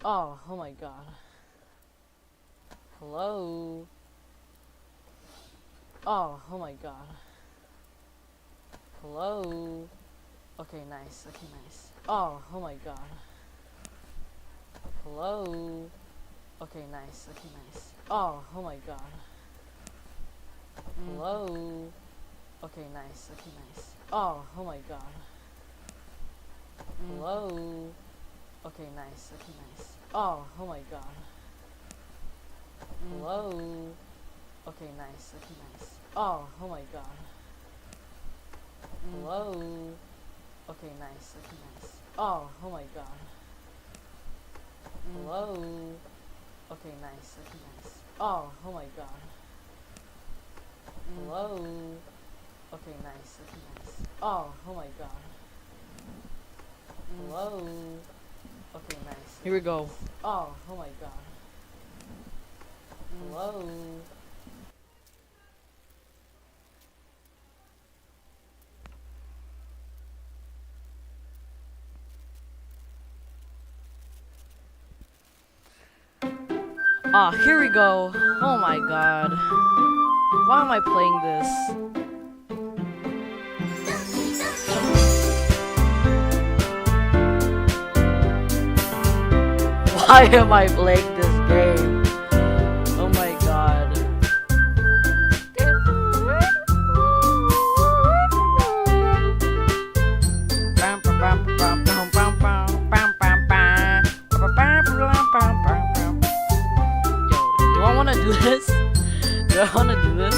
Oh my god. Hello? Oh my god. Hello? Okay, nice. Oh my god. Hello? Okay, nice. Oh my god. Hello? Okay, nice. Oh my god. Hello? Okay, nice. Oh my god. Hello? Okay, nice. Oh my god. Hello? Okay, nice. Oh my god. Hello? Okay, nice. Oh my god. Hello? Okay, nice. Oh my god. Hello? Okay, nice. Here we go. Oh my god. Hello? Here we go. Oh my god. Why am I playing this? Why am I playing this game? Oh my god. Yo, do I wanna do this? Do I wanna do this?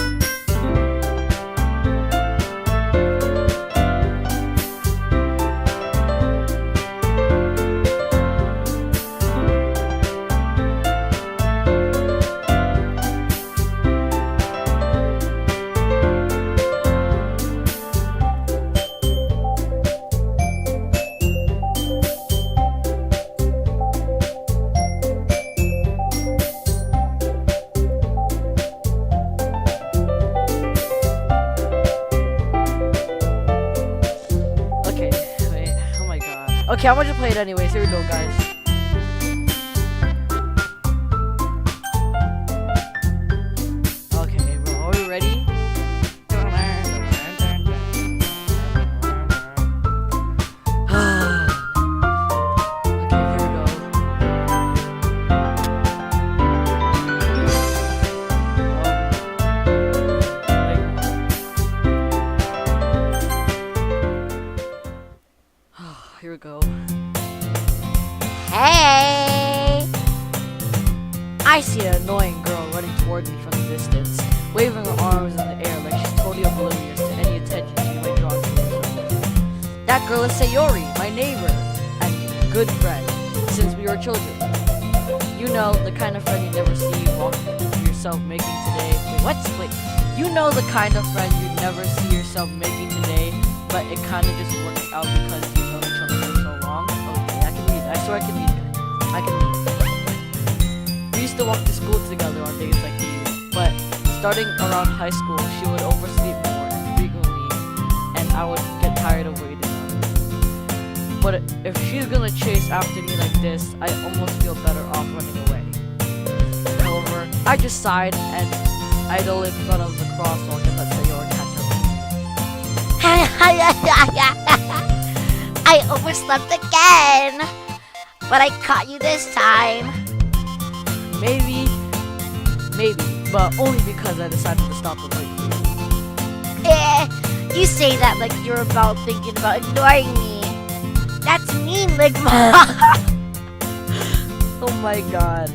Okay, I'm gonna just play it anyways. Here we go, guys. Okay, bro, are we ready? Here we go. Hey! I see an annoying girl running towards me from the distance, waving her arms in the air like she's totally oblivious to any attention she might draw to herself. That girl is Sayori, my neighbor and good friend since we were children. You know, the kind of friend you never see walk yourself making today. Wait. You know the kind of friend you never see yourself making today, but it kind of just works out because you know each other for so long. Okay, I can read. I swear I can read. We used to walk to school together on days like these, but starting around high school, she would oversleep more and frequently, and I would get tired of waiting. But if she's gonna chase after me like this, I almost feel better off running away. However, I just sighed and idle in front of the crosswalk and let Sayori catch up. I overslept again, but I caught you this time. Maybe, but only because I decided to stop and wait for you. You say that like you're thinking about ignoring me. That's mean, Ligma. Oh my god.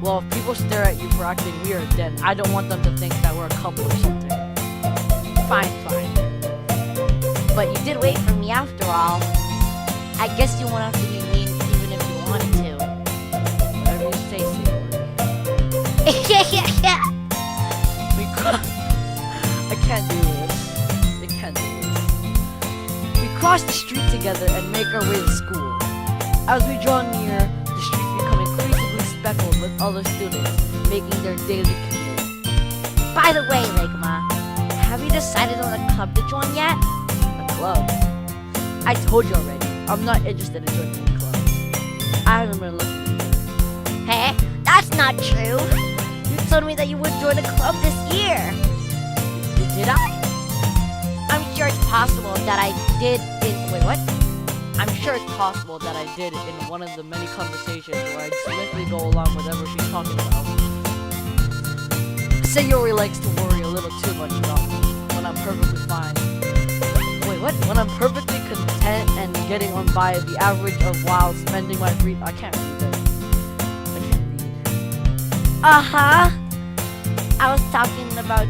Well, if people stare at you for acting weird, then I don't want them to think that we're a couple or something. Fine. But you did wait for me after all. I guess you won't have to be mean even if you wanted to. Whatever you say, Sayori. I can't do this. We cross the street together and make our way to school. As we draw near, the streets become increasingly speckled with other students making their daily commute. By the way, Ligma, have you decided on a club to join yet? A club? I told you already, I'm not interested in joining a club. I haven't been looking either. Hey, that's not true. You told me that you would join a club this year. Did I? I'm sure it's possible that I did in... Wait, what? I'm sure it's possible that I did in one of the many conversations where I'd simply go along with whatever she's talking about. Sayori likes to worry a little too much about me when I'm perfectly fine. Wait, what? When I'm perfectly content and getting on by the average of while spending my free... I can't read that. I can't read. Uh-huh. I was talking about...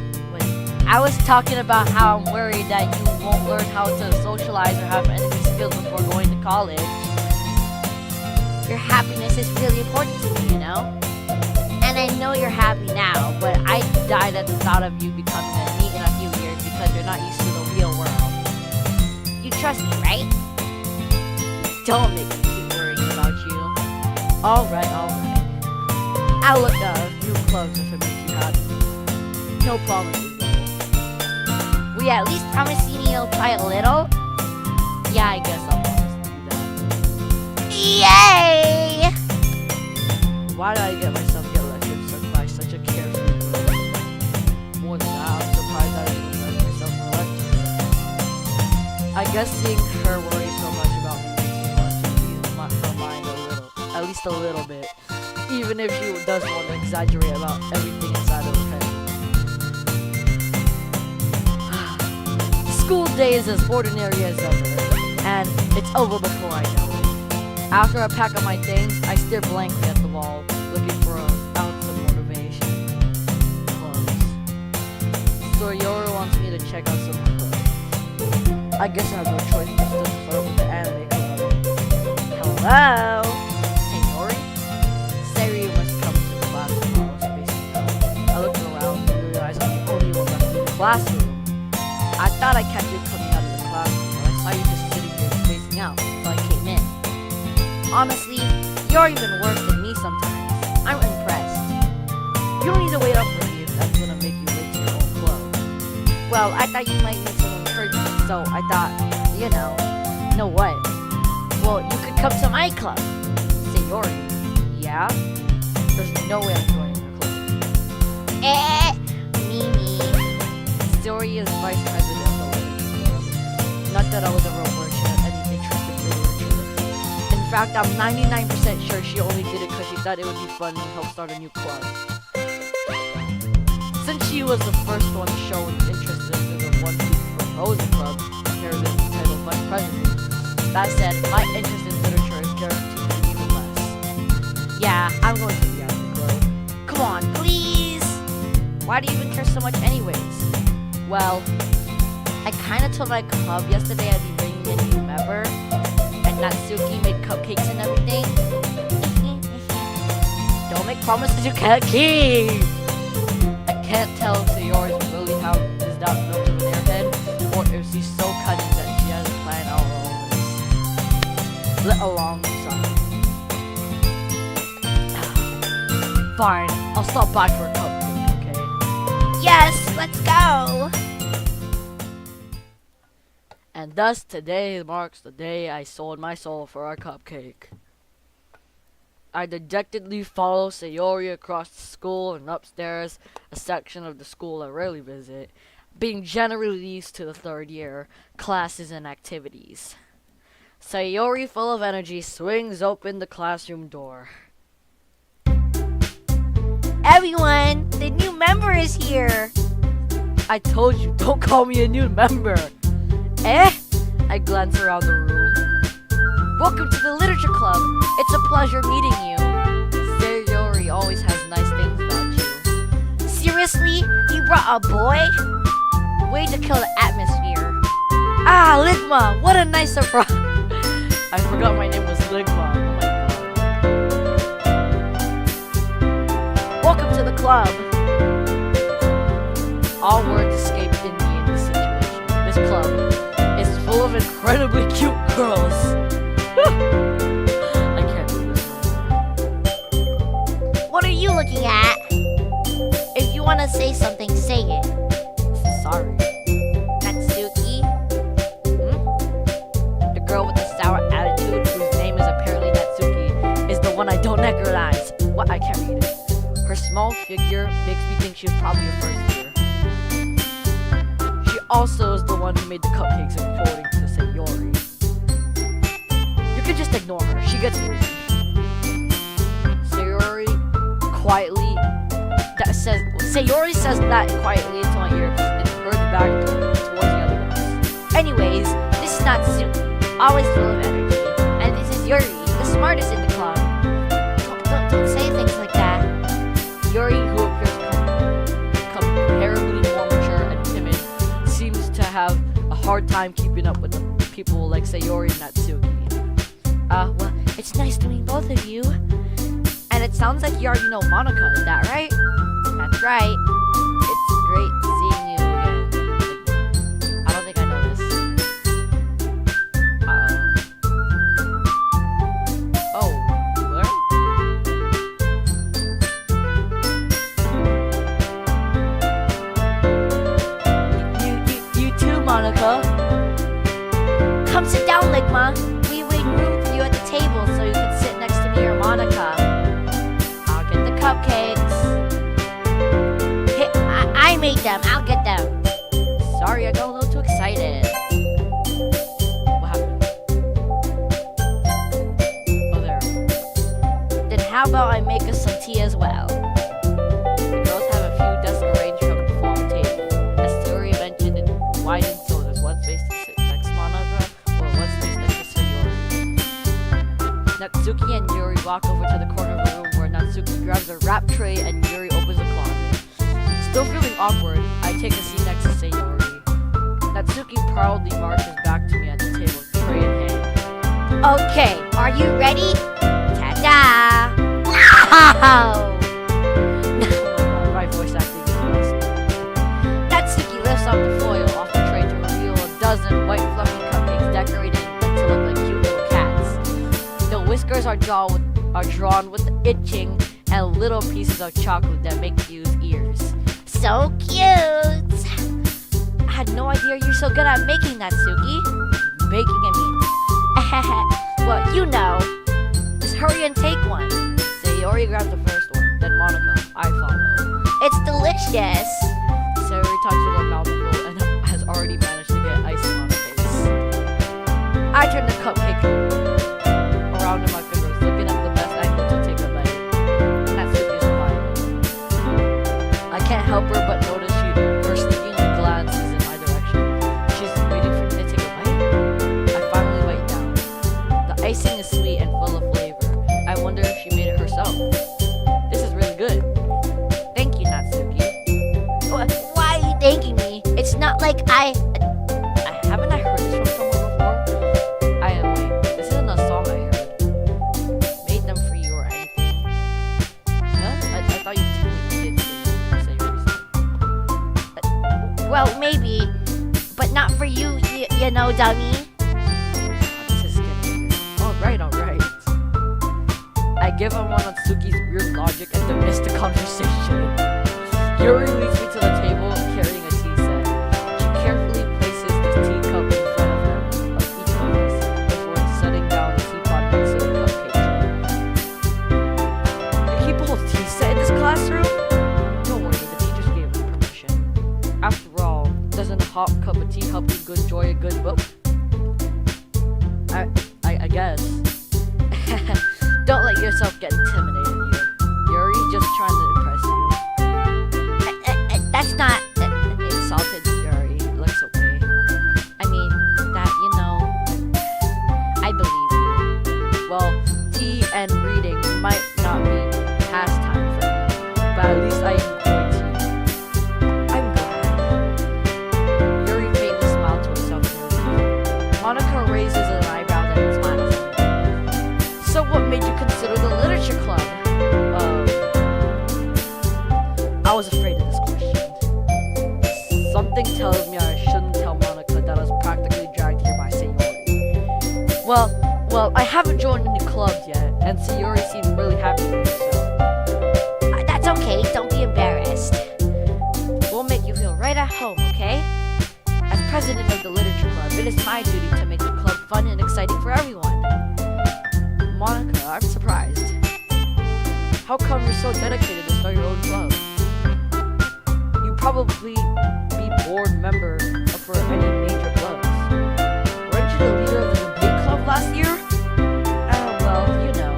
I was talking about how I'm worried that you won't learn how to socialize or have any skills before going to college. Your happiness is really important to me, you know? And I know you're happy now, but I died at the thought of you becoming a NEET in a few years because you're not used to the real world. You trust me, right? Don't make me keep worrying about you. Alright. I'll look at a few clubs if it makes you happy. No promises. Will you at least promise me you'll try a little? Yeah, I guess I'll promise to do that. Yay! Why did I get myself get lectured by such a carefree girl? More than that, I'm surprised I didn't let myself a lecture. I guess seeing her worry so much about me makes me want to ease her mind a little. At least a little bit. Even if she does want to exaggerate about everything inside of her head. School day is as ordinary as ever, and it's over before I know it. After I pack up my things, I stare blankly at the wall, looking for an ounce of motivation. Clubs. Sayori wants me to check out some clubs. I guess I have no choice but to start with the anime club. Hello? Sayori? Sayori must come to the class tomorrow, spacing out. I looked around and realized I'm the only one left in the classroom. I thought I kept you coming out of the classroom, but I saw you just sitting here spacing out, so I came in. Honestly, you're even worse than me sometimes. I'm impressed. You don't need to wait up for me if that's gonna make you late to your own club. Well, I thought you might need some encouragement, so I thought, you know what? Well, you could come to my club. Sayori, yeah? There's no way I'm joining your club. Mimi. Sayori is vice president of the literature club. Not that I was ever aware she had any interest in literature. In fact, I'm 99% sure she only did it because she thought it would be fun and help start a new club. Since she was the first one to show an interest in the one who proposed the club, inherited the title of vice president. That said, my interest in literature is guaranteed to be even less. Yeah, I'm going to the anime club. Come on, please. Why do you even care so much anyways? Well, I kind of told my club yesterday I'd be bringing a new member, and Natsuki made cupcakes and everything. don't make promises you can't keep! I can't tell if Sayori really is that much of an airhead, or if she's so cunning that she has a plan all over this. Let alone some. Fine, I'll stop by for a cupcake, okay? Yes, let's go. And thus today marks the day I sold my soul for a cupcake. I dejectedly follow Sayori across the school and upstairs, a section of the school I rarely visit, being generally used to the third year, classes and activities. Sayori, full of energy, swings open the classroom door. Everyone, the new member is here. I told you, don't call me a new member. I glance around the room. Welcome to the literature club. It's a pleasure meeting you. Sayori always has nice things about you. Seriously? You brought a boy? Way to kill the atmosphere. Ah, Ligma! What a nice surprise! I forgot my name was Ligma. Oh my god. Welcome to the club. All words escaped in me in this situation. This club is full of incredibly cute girls. I can't do this. What are you looking at? If you want to say something, say it. Sorry. Natsuki? The girl with the sour attitude, whose name is apparently Natsuki, is Necrolize. What? I can't read it. Her small figure makes me think she was probably a first year. She also is the one who made the cupcakes according to Sayori. You can just ignore her. She gets moving. Sayori quietly Sayori says that quietly into my ear and hurries back towards the other girls. Anyways, this is not Suki, always full of energy, and this is Yuri, the smartest in the club. Don't say things like that. Yuri, who appears comparably more mature and timid, seems to have a hard time keeping up with the people like Sayori and Natsuki. Well, it's nice to meet both of you. And it sounds like you already know Monica, is that right? That's right. It's great seeing you again. I don't think I know this. Oh, where? You too, Monica. Come sit down, Ligma. We made room for you at the table so you can sit next to me or Monica. I'll get the cupcakes. I made them. I'll get them. Sorry, I got a little too excited. What happened? Oh, there. Then how about I make us some tea as well? The girls have a few desks arranged from the form table. As Sayori mentioned, it widened so there's one space to sit next to Monica or one space next to Sayori. Natsuki and Yuri walk over to the corner of the room where Natsuki grabs a wrap tray and Yuri opens a closet. Still feeling awkward, I take a seat next to Sayori. Natsuki proudly marches back to me at the table, tray in hand. Okay, are you ready? Ta-da! Wow! Oh my god, my voice acting is best. Natsuki lifts up the foil off the tray to reveal a dozen white fluffy cupcakes decorated to look like cute little cats. The whiskers are drawn with itching and little pieces of chocolate that make Yu's ears. So cute! I had no idea you're so good at making that, Suki. Baking, I mean. Well, you know. Just hurry and take one. Sayori grabs the first one, then Monica. I follow. It's delicious! Sayori touches her mouthful and has already managed to get icing on her face. I turn the cupcake around in my fingers, looking at the best angle to take a bite. Natsuki's smiling. I can't help her but notice her sneaking glances in my direction. She's waiting for me to take a bite. I finally bite down. The icing is sweet and full of flavor. I wonder if she made it herself. This is really good. Thank you, Natsuki. Why are you thanking me? It's not like haven't I heard this from someone before? Wait, this isn't a song I heard. Made them for you or anything. Huh? I thought you did say yours. well, maybe, but not for you, you know, dummy. This is getting weird. Alright. I give up on Natsuki's weird logic and dismiss the conversation. Yuri leads me to the table carrying a tea set. She carefully places the teacup in front of each of us before setting down the teapot next to the cupcake tray. You keep a whole tea set in this classroom? Don't worry, the teachers gave us permission. After all, doesn't a hot cup of tea help you enjoy a good book? I guess. Don't let yourself get intimidated, Yuri. Yuri's just trying to impress you. That's not... Insulted Yuri looks away. I mean, that, I believe you. Well, tea and reading might not be pastime for me, but at least I enjoy tea. I'm glad. Yuri faintly smiled to herself. Monica raises an eyebrow then smiles at me. So what made you consider the literature club? I was afraid of this question. Something tells me I shouldn't tell Monica that I was practically dragged here by Sayori. Well, I haven't joined any clubs yet, and Sayori seems really happy with me, so... That's okay, don't be embarrassed. We'll make you feel right at home, okay? As president of the literature club, it is my duty to make the club fun and exciting for everyone. Monica, I'm surprised. How come you're so dedicated to start your own club? You probably be board member for any major clubs. Weren't you the leader of the debate club last year? Well, you know.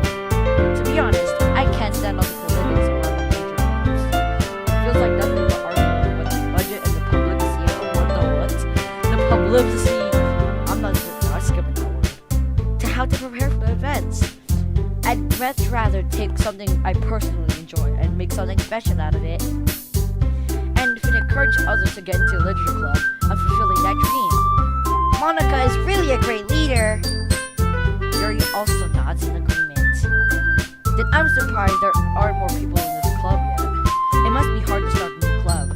To be honest, I can't stand all the politics around the major clubs. It feels like nothing but arguing about the budget and the publicity. The publicity. I'm skipping that word. To how to prepare for the events. I'd much rather take something I personally enjoy and make something special out of it. And if it encourages others to get into a literature club, I'm fulfilling that dream. Monica is really a great leader. Yuri also nods in agreement. Then I'm surprised there aren't more people in this club yet. It must be hard to start a new club.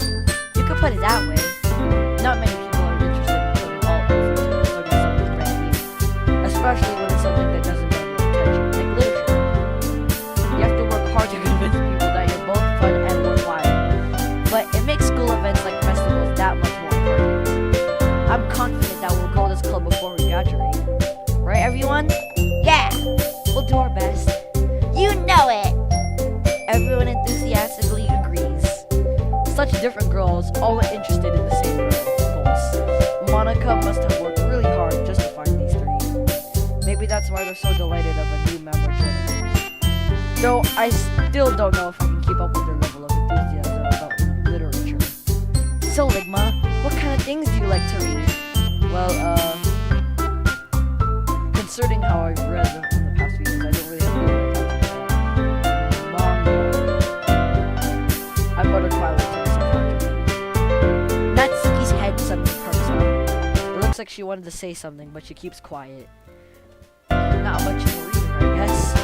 You could put it that way. Not many people are interested in putting all effort into starting something brand new, especially when it's something that doesn't get much attention, like literature. You have to work hard to convince people that you're both fun and worthwhile. But it makes school events like festivals that much more important. I'm confident that we'll grow this club before we graduate. Right, everyone? Yeah, we'll do our best. You know it! Everyone enthusiastically agrees. Such different girls, all interested in the same goals. Monica must have worked really hard just to find these three. Maybe that's why they're so delighted of a new member joining. Though I still don't know if I can keep up with their level of enthusiasm about literature. So, Ligma, what kind of things do you like to read? Well, concerning how I've read in the past few years, I don't really have to manga. I'm going to Twilight Zone. Natsuki's head suddenly perks up. It looks like she wanted to say something, but she keeps quiet. Not much of a reader, I guess.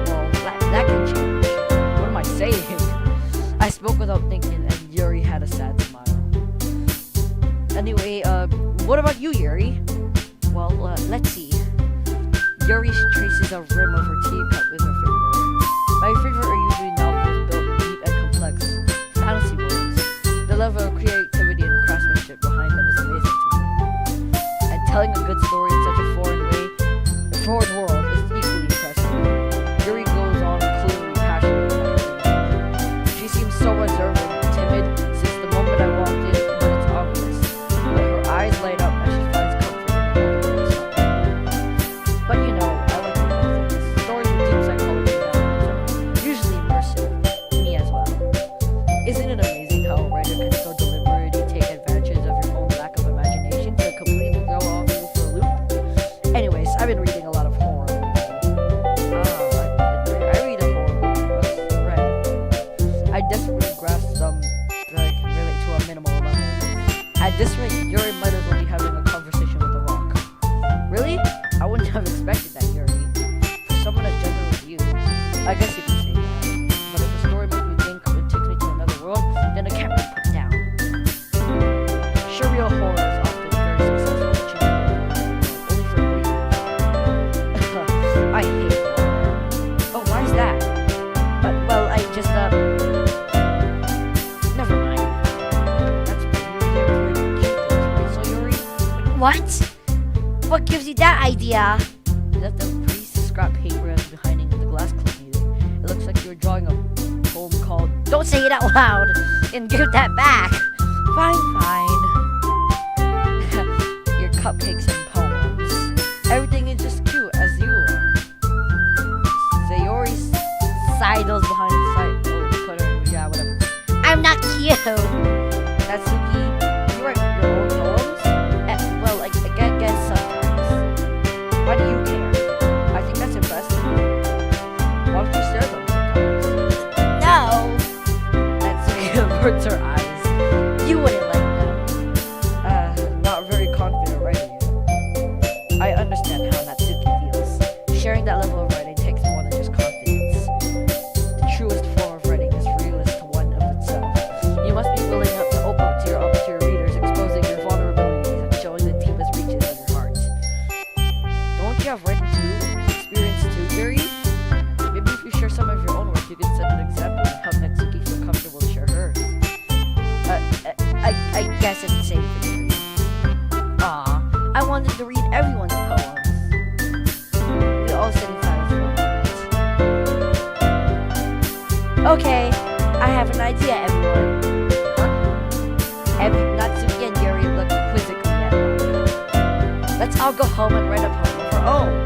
Well, that can change. What am I saying? I spoke without thinking, and Yuri had a sad smile. Anyway, what about you, Yuri? Well, let's see. Yuri traces a rim of her teacup with her finger. My favorite are usually novels built deep and complex, fantasy worlds. The level of creativity and craftsmanship behind them is amazing to me. And telling a good story in such a foreign world is equally impressive. Yuri goes on clearly passionate about her reading. She seems so reserved and timid since the moment I walked in, but it's obvious. But her eyes light up as she finds comfort in the world. But you know, I like to read things. Stories with deep psychology that are usually immersive. Me as well. Isn't it amazing how a writer can so deliberately take advantage of your own lack of imagination to completely throw off you for a loop? Anyways, I've been reading a lot of horror. I read a horror book. Read. I desperately grasp some that I can relate to a minimal level. At this rate, Yuri might as well be having a conversation with a rock. Really? I wouldn't have expected that, Yuri. For someone as gentle as you, I guess you could say that. But if a story makes me think it takes me to another world, then I can't really put it down. Surreal horror is often very successful, achieving only for a brief. I hate horror. Oh, why is that? Well, I just, never mind. That's usually cute things, right? So, Yuri, What? What gives you that idea? that the pretty scrap paper is behind the glass cleaning. It looks like you're drawing a poem called Don't say it out loud and give that back. Fine. Your cupcakes and poems. Everything is just cute as you are. Sayori sidles behind the side. Oh, put her. Yeah, whatever. I'm not cute. Natsuki, you write your own poems? Well, I guess sometimes. Why do you care? I think that's impressive. Why don't you share them sometimes? No, Natsuki averts her eyes. you wouldn't like them. Not very confident writing it. I understand how Natsuki feels. Sharing that level of writing takes more than just confidence. The truest form of writing is realist to one of itself. You must be willing Okay, I have an idea, everyone. Natsuki and Yuri look quizzically at Monica. Let's all go home and write a poem of our own.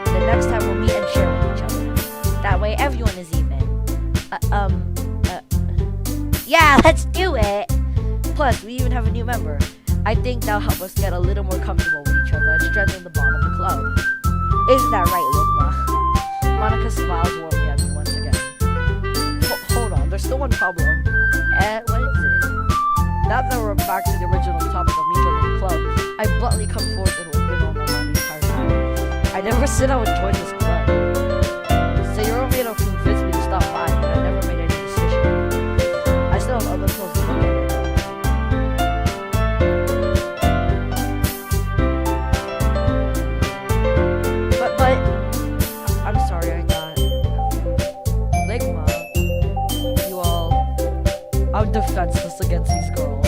The next time we'll meet and share with each other. That way everyone is even. Yeah, let's do it! Plus, we even have a new member. I think that'll help us get a little more comfortable with each other and strengthen the bond of the club. Isn't that right, Ligma? Monica smiles warmly at me once again. Hold on, there's still one problem. What is it? Now that we're back to the original topic of me joining the club, I bluntly come forward with what's been on my mind the entire time. I never said I would join this club. Sayori made a convince me to stop by, but I never made any decision. I still have other clothes to look at. But I'm sorry, I thought Ligma, you all, I'm defenseless against these girls.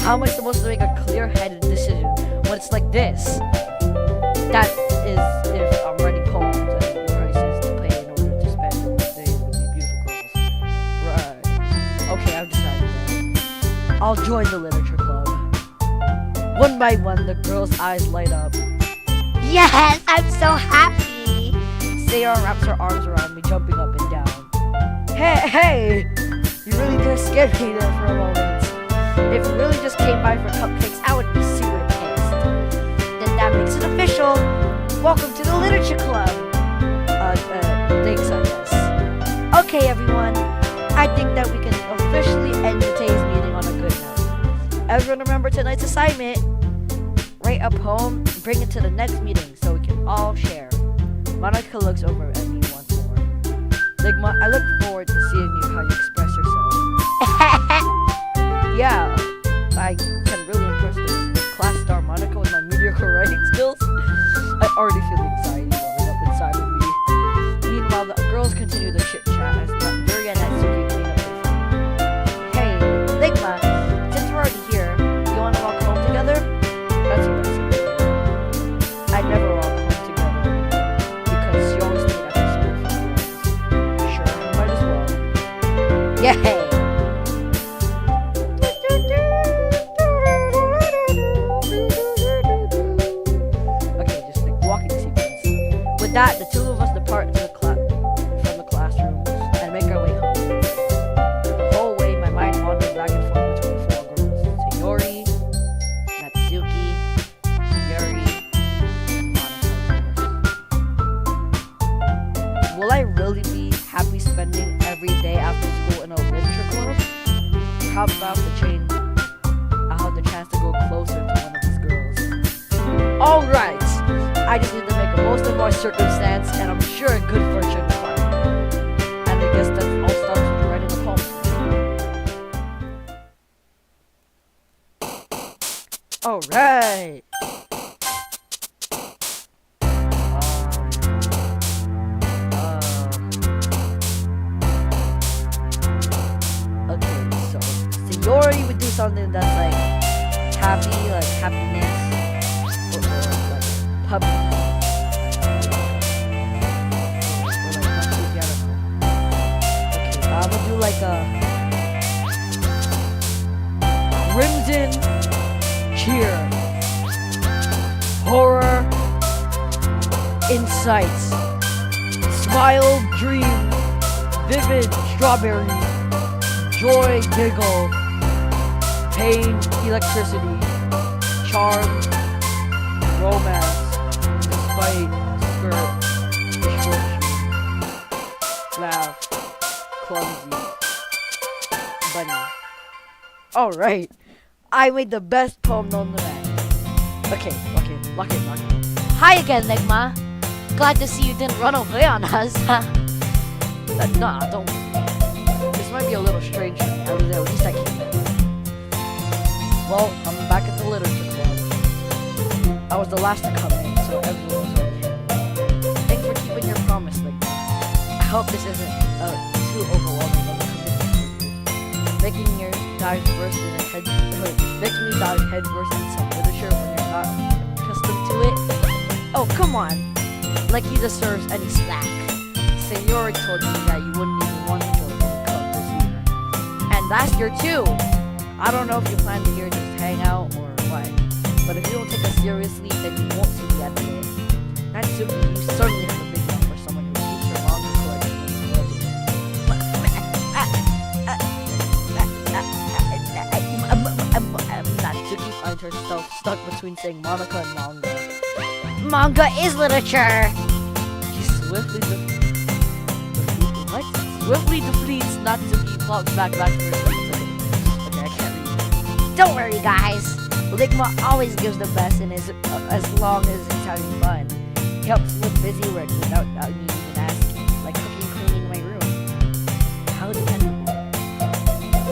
How am I supposed to make a clear-headed decision when it's like this? That is if I'm writing poems and prices to pay in order to spend the day with these beautiful girls. Right. Okay, I've decided that. I'll join the literature club. One by one, the girls' eyes light up. Yes, I'm so happy. Sayori wraps her arms around me, jumping up and down. Hey! You really did scare me there for a moment. If you really just came by for cupcakes, I would see what it tastes. Then that makes it official. Welcome to the literature club. Thanks, I guess. Okay, everyone. I think that we can officially end today's meeting on a good note. Everyone remember tonight's assignment. Write a poem, bring it to the next meeting so we can all share. Monica looks over at me once more. Ligma, I look forward to seeing you how you express yourself. Yeah, I can really impress this class star Monica with my mediocre writing skills. I already feel anxiety welling up inside of me. Meanwhile, the girls continue their chit-chat as Yuri and Natsuki clean up their food. Hey, Ligma, since we're already here, you want to walk home together? That's what I said. I never walk home together because you always meet after school for friends. Sure, might as well. Yay! Okay, just like walking sequence. With that, the two of us depart to from the classroom and make our way home. The whole way, my mind wanders back and forth between four girls: Sayori, Natsuki, Yuri, and Monica. Will I really be happy spending every day after school in a literature club? Or how about I'll have the chance to go closer to one of these girls? Alright! I just need to make the most of our circumstance, and I'm sure a good fortune will find me. And I guess that all starts with writing a poem. Alright! Okay, so Sayori would do something that's like happy, like happiness, or like puppy. Or like not together. Okay, I'm gonna do like a crimson cheer, horror, insights, smile, dream, vivid strawberry, joy, giggle, pain, electricity, charm, romance, despite, skirt, misfortune, laugh, clumsy, bunny. Alright, I made the best poem known to man. Okay, lock it. Hi again, Ligma. Glad to see you didn't run away on us. Nah, don't. This might be a little strange for me. At least I came in. Well, I'm back at the literature club. I was the last to come in, so everyone was already here. Thanks for keeping your promise, Ligma. I hope this isn't too overwhelming of a commitment for you. Making me dive headfirst in some literature when you're not accustomed to it. Oh, come on. Like he deserves any slack. Sayori told me that you wouldn't even want to join me. from last year too. I don't know if you plan to here just hang out or what, but if you don't take us seriously, then you won't see the end of it. Natsuki, you certainly have a big mouth for someone who keeps her manga collection Natsuki finds herself stuck between saying Monica and manga. Manga is literature. She swiftly Swiftly defleets Natsuki, plops back to her seat. Okay, I can't read. Don't worry, guys. Ligma always gives the best and is as long as he's having fun. He helps with busy work without me even asking, like cooking, cleaning my room. How dependable.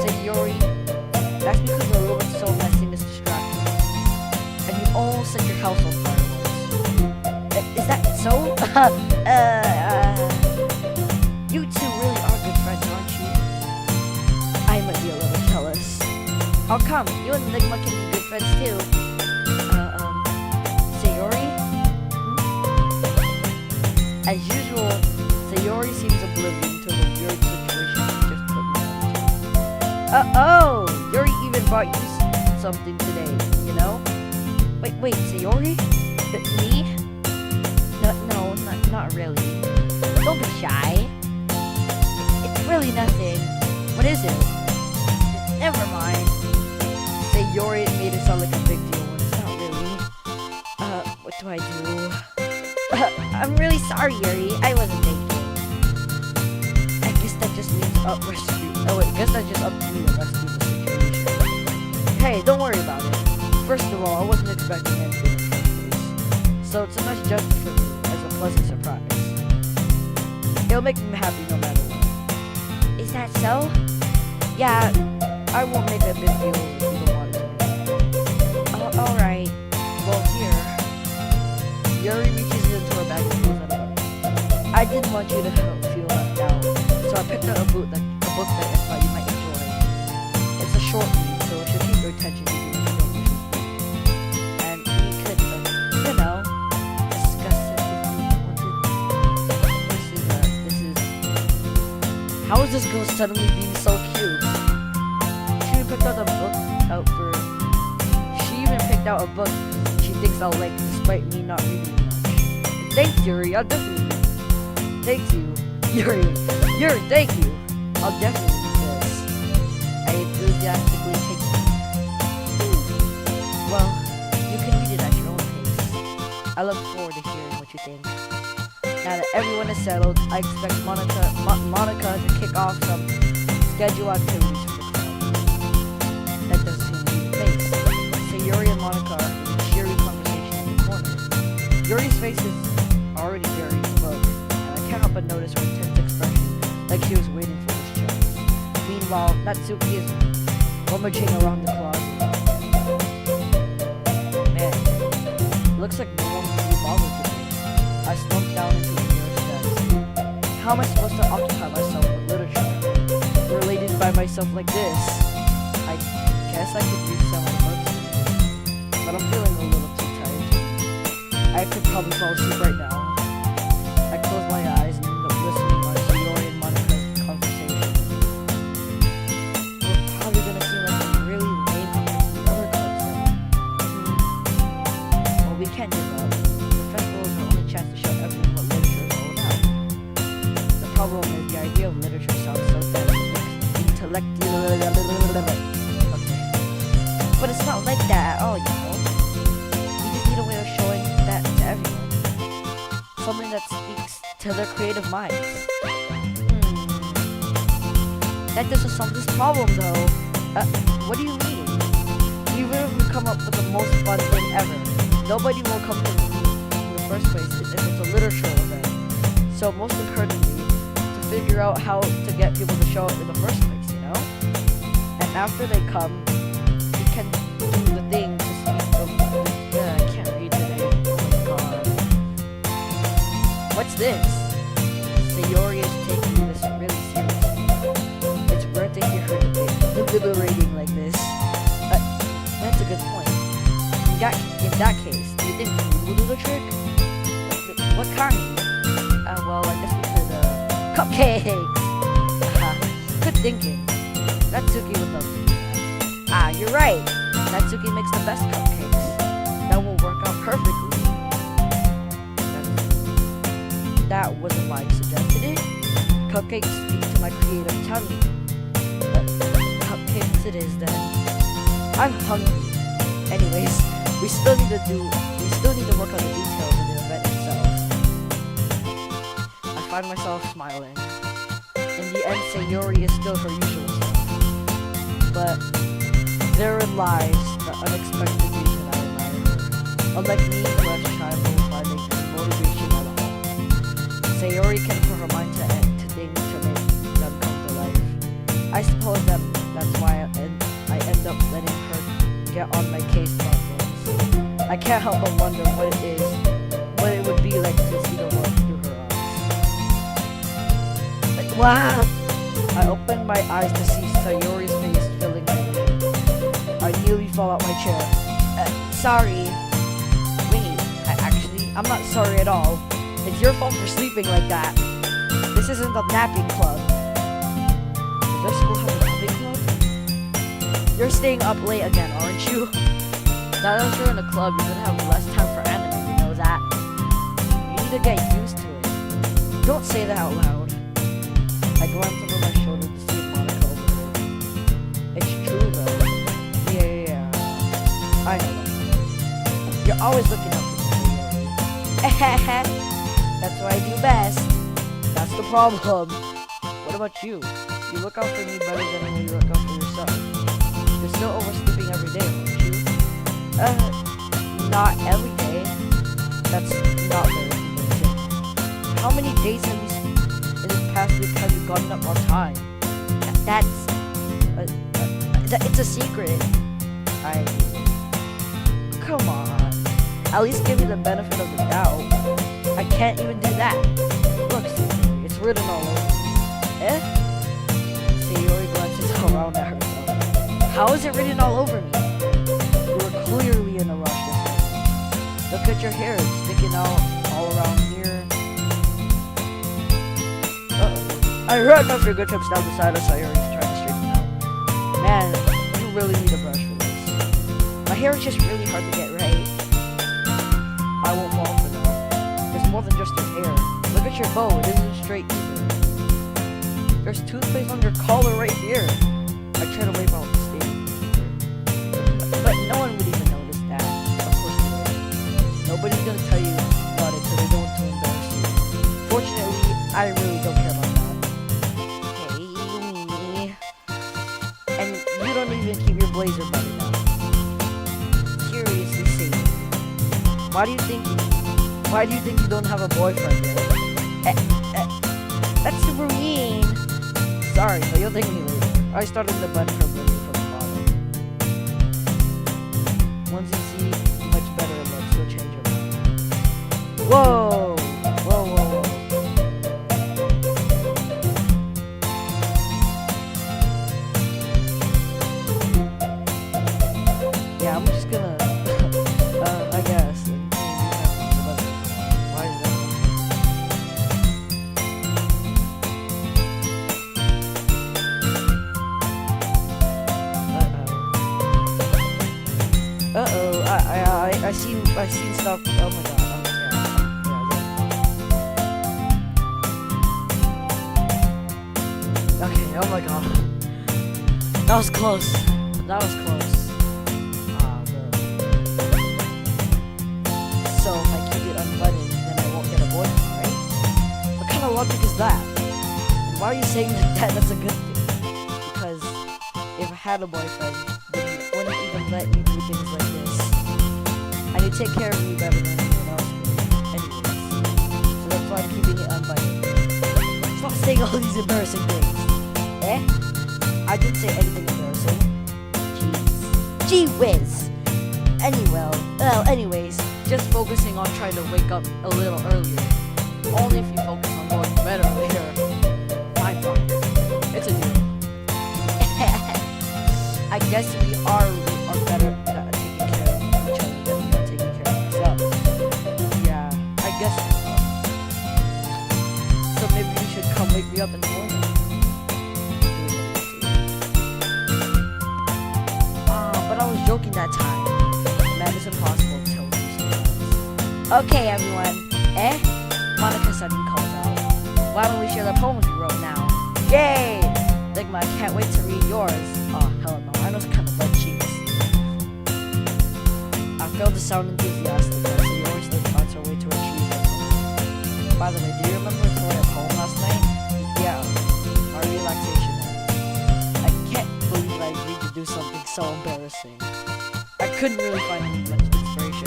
Said Yori, that's because the room is so messy and it's distracting. And you almost set your house on fire once. Is that so? You two really are good friends, aren't you? I might be a little jealous. How come? You and Ligma can be good friends too. Sayori? As usual, Sayori seems oblivious to the weird situation you just put me into. Yuri even bought you something today, you know? Wait, Sayori? Me? No, not really. Don't be shy. It's really nothing. What is it? Never mind. Sayori made it sound like a big deal when it's not really. What do I do? I'm really sorry, Yuri. I wasn't thinking. I guess that just means rescue. Oh wait, I guess that's just up to me to rescue the situation. Hey, don't worry about it. First of all, I wasn't expecting anything in the first place. So it's a nice gesture for me as a pleasant surprise. It'll make me happy no matter what. Is that so? Yeah, I won't make a big deal if you don't want it to be. Alright. Well, here. Yuri reaches into her bag and pulls out a book. I didn't want you to feel left out, so I picked out a book that I thought you might enjoy. It's a short read, so it should keep your attention even if you don't usually read. And we could, discuss it if you wanted. How is this girl suddenly being so cute? She even picked out a book a book she thinks I'll like despite me not reading much. Thanks, Yuri, I'll definitely read. Thank you. Yuri, thank you. I'll definitely read this. I enthusiastically take it. Well, you can read it at your own pace. I look forward to hearing what you think. Now that everyone is settled, I expect Monica to kick off some schedule activities for the club. That does seem to be the case. So Yuri and Monica are in a cheery conversation in the corner. Yuri's face is already very book, and I can't help but notice her intense expression, like she was waiting for this chance. Meanwhile, Natsuki is rummaging around the closet. Man, looks like no one really bothered today. I slumped down into the nearest desk. How am I supposed to occupy myself with literature related by myself like this? I guess I could read some of the books, but I'm feeling a little too tired. I could probably fall asleep right now. I close my eyes and end up listening to Sayori and Monica's conversation. We're probably gonna seem like a really lame compared to the other clubs then. Well, we can't give up. The festival is our only chance to show everyone what literature is all about. The problem is the idea of literature sounds so damn intellectual. Okay. But it's not like that at all, you know. We just need a way of showing that to everyone. Something that speaks to their creative minds. That doesn't solve this problem, though. What do you mean? Even if we come up with the most fun thing ever, nobody will come to the in the first place if it's a literature event. So most encouragingly, to figure out how to get people to show up in the first place, you know? And after they come, we can do the thing to speak of... I can't read today. Oh my god. What's this? Sayori is taking this really seriously. It's rare to hear her deliberating like this. That's a good point. In that case, do you think food will do the trick? What kind? Well, I guess we could, cupcakes! Haha, good thinking. Natsuki would love to do that. Ah, you're right. Natsuki makes the best cupcakes. That will work out perfectly. That wasn't why I suggested it. Cupcakes speak to my creative tummy. But cupcakes it is then. I'm hungry. Anyways, we still need to work on the details of the event itself. I find myself smiling. In the end, Sayori is still her usual self. But therein lies the unexpected reason I admire her. Unlike me, who has trouble finding any motivation at all, Sayori can put her mind to things to make them come to life. I suppose that's why I end up letting her get on my case about things. I can't help but wonder what it would be like to see the world through her eyes. Wow! I opened my eyes to see Sayori's face filling my vision. I nearly fell out my chair. Sorry. Wait, I'm not sorry at all. It's your fault for sleeping like that. This isn't a napping club. Does your school have a napping club? You're staying up late again, aren't you? Now that you're in a club, you're gonna have less time for anime, you know that? You need to get used to it. Don't say that out loud. I glance over my shoulder to see Monica over there. It's true though. Yeah. I know that. You're always looking up for me. That's what I do best. That's the problem. What about you? You look out for me better than when you look out for yourself. You're still oversleeping every day, aren't you? Not every day. That's not very convincing. How many days have you in this past week have you gotten up on time? It's a secret. Come on. At least give me the benefit of the doubt. I can't even do that. Look, Sayori, it's written all over. Sayori glances around at herself. How is it written all over me? You were clearly in a rush this morning. Look at your hair, it's sticking out all around here. I run my fingertips down the side of Sayori to try to straighten it out. Man, you really need a brush for this. My hair is just really hard to get right. I won't fall for that. It's more than just your hair. Look at your bow, it isn't straight either. There's toothpaste on your collar right here. I try to wipe out the stain. But no one would even notice that. Of course they would. Nobody's gonna tell you about it so they don't want to embarrass you. Fortunately, I really don't care about that. Hey, me. And you don't even keep your blazer buttoned up. Seriously, Sadie. Why do you think you don't have a boyfriend yet? That's super mean. Sorry, but you'll thank me later. I started the button from the bottom. Once you see much better it looks, you'll change your mind. Whoa! Yeah, I'm just gonna, I guess. Why is that? I've seen stuff. Oh my god. Okay, oh my god. That was close. Bro. So if I keep it unbuttoned, then I won't get a boyfriend, right? What kind of logic is that? And why are you saying that that's a good thing? Because if I had a boyfriend, then he wouldn't even let me do things like this. I need to take care of you better than anyone else would. Anyways. So that's why I'm keeping it unbuttoned. Stop saying all these embarrassing things. I didn't say anything embarrassing. Jeez. Gee whiz. Anyways, Just focusing on trying to wake up a little earlier. Only if you focus on going to bed earlier. I'm fine. It's a deal. I guess we are better at taking care of each other than we are taking care of ourselves. Yeah, I guess so. Maybe you should come wake me up in the morning. Okay, everyone. Monica suddenly calls out. Why don't we share the poems we wrote now? Yay! Ligma, I can't wait to read yours. Oh, hell no. I know it's kind of butt cheeks. I failed to sound enthusiastic, so you always still finds her way to achieve her goal. By the way, do you remember writing a poem last night? Yeah. Our relaxation night. I can't believe I agreed to do something so embarrassing. I couldn't really find much inspiration,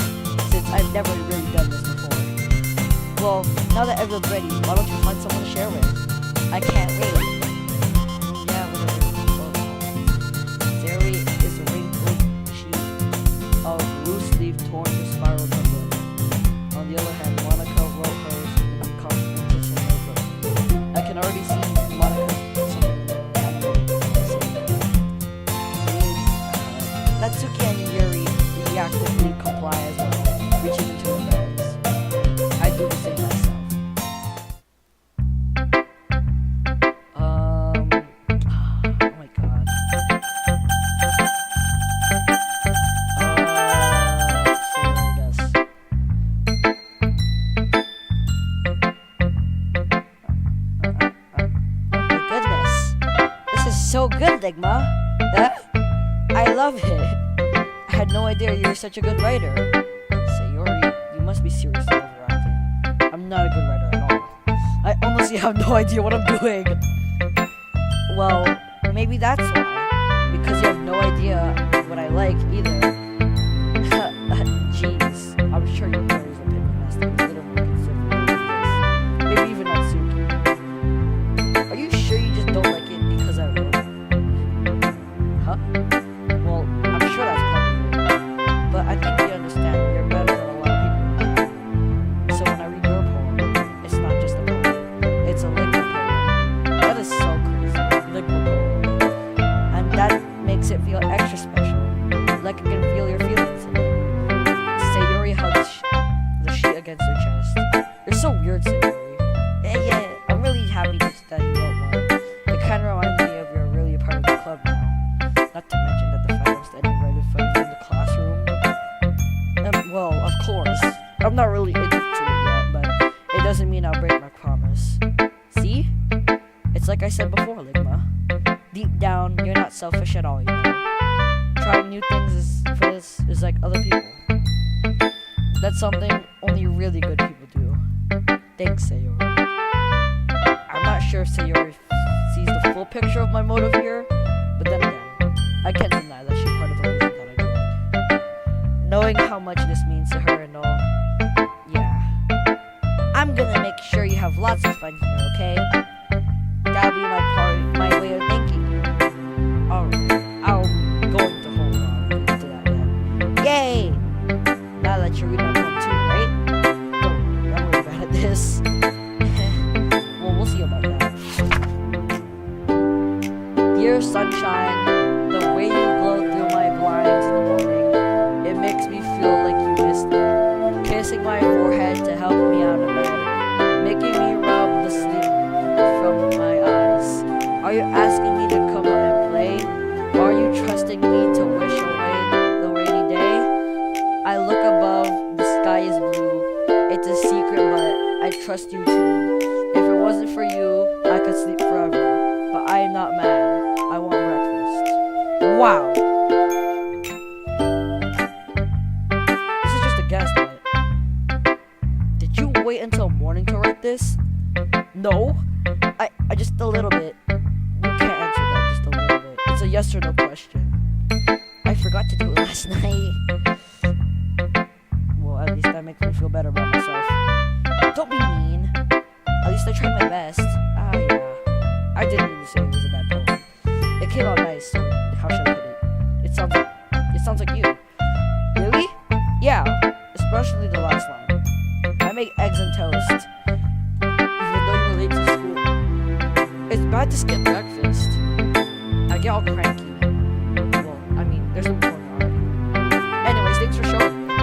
since I've never really done this before. Well, now that everyone's ready, why don't you find someone to share with? I can't wait. Yeah, whatever. Theory is a wrinkled sheet of loose-leaf torn to spiral notebook. On the other hand, Monica wrote hers in a composition notebook. I can already see Monica's Natsuki and Yuri reactively comply as well, reaching into their bags. I do the same myself. Oh my god. I guess. Oh my goodness. This is so good, Ligma. I love it. I had no idea you were such a good writer. Sayori, you must be seriously overacting. I'm not a good writer at all. I honestly have no idea what I'm doing. Well, maybe that's why. Because you have no idea what I like either. Jeez, I'm sure you know his opinion has to be a little more considerate than this. Maybe even Natsuki. Are you sure you just don't like it because I wrote it? Huh? Well, I'm sure that's part of it. But I think you understand you're better than a lot of people. So when I read your poem, it's not just a poem. It's a ligma poem. That is so crazy. Ligma poem. And that makes it feel extra special. Like I can feel your feelings in it. Sayori hugs the sheet against her chest. You're so weird, Sayori. Yeah, I'm really happy that you wrote one. It kind of reminds me of you're really a part of the club now. Not to mention that the fact I'm studying right in front of you in the classroom. Well, of course. I'm not really into it yet, but it doesn't mean I'll break my promise. See? It's like I said before, Ligma. Deep down, you're not selfish at all, you know. Trying new things is like other people. That's something only really good people do. Thanks, Sayori. I'm not sure if Sayori sees the full picture of my motive here, but then again, I can't deny that she's part of the reason that I joined. Knowing how much this means to her and all, yeah. I'm gonna make sure you have lots of fun here, okay? That'll be my way of thanking you. Alright, I'm going to hold on to that then. Yay! Now that you're reading my poem too, right? Don't worry, I'm really bad at this. Well, we'll see about that. Dear sunshine, the way you glow through my blinds in the morning, it makes me feel like you missed me. Kissing my forehead to help me out of bed, making me rub the sleep from my eyes. Are you asking me to come out and play? Are you trusting me to wish away the rainy day? I look above, the sky is blue. It's a secret, but I trust you too. If it wasn't for you, I could sleep forever. But I am not mad. I want breakfast. Wow. This is just a guess, but did you wait until morning to write this? No. I just a little bit. You can't answer that just a little bit. It's a yes or no question. I forgot to do it last night. Well, at least that makes me feel better about myself. Don't be mean. At least I tried my best. Ah, yeah. I didn't mean to say it was a bad poem. It came out nice, so how should I put it? It sounds like you. Really? Yeah, especially the last line. I make eggs and toast, even though you're late to school. It's bad to skip breakfast. I get all cranky. Well, I mean, there's no point already. Anyways, thanks for showing me.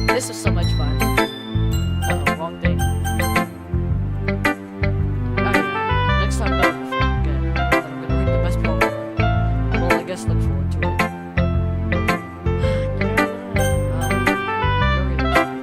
This was so much fun. Uh-oh, wrong thing. Oh yeah, next time I'll be fun again. Then I'm gonna read the best poem ever. Well, I guess look forward to it. Here it is.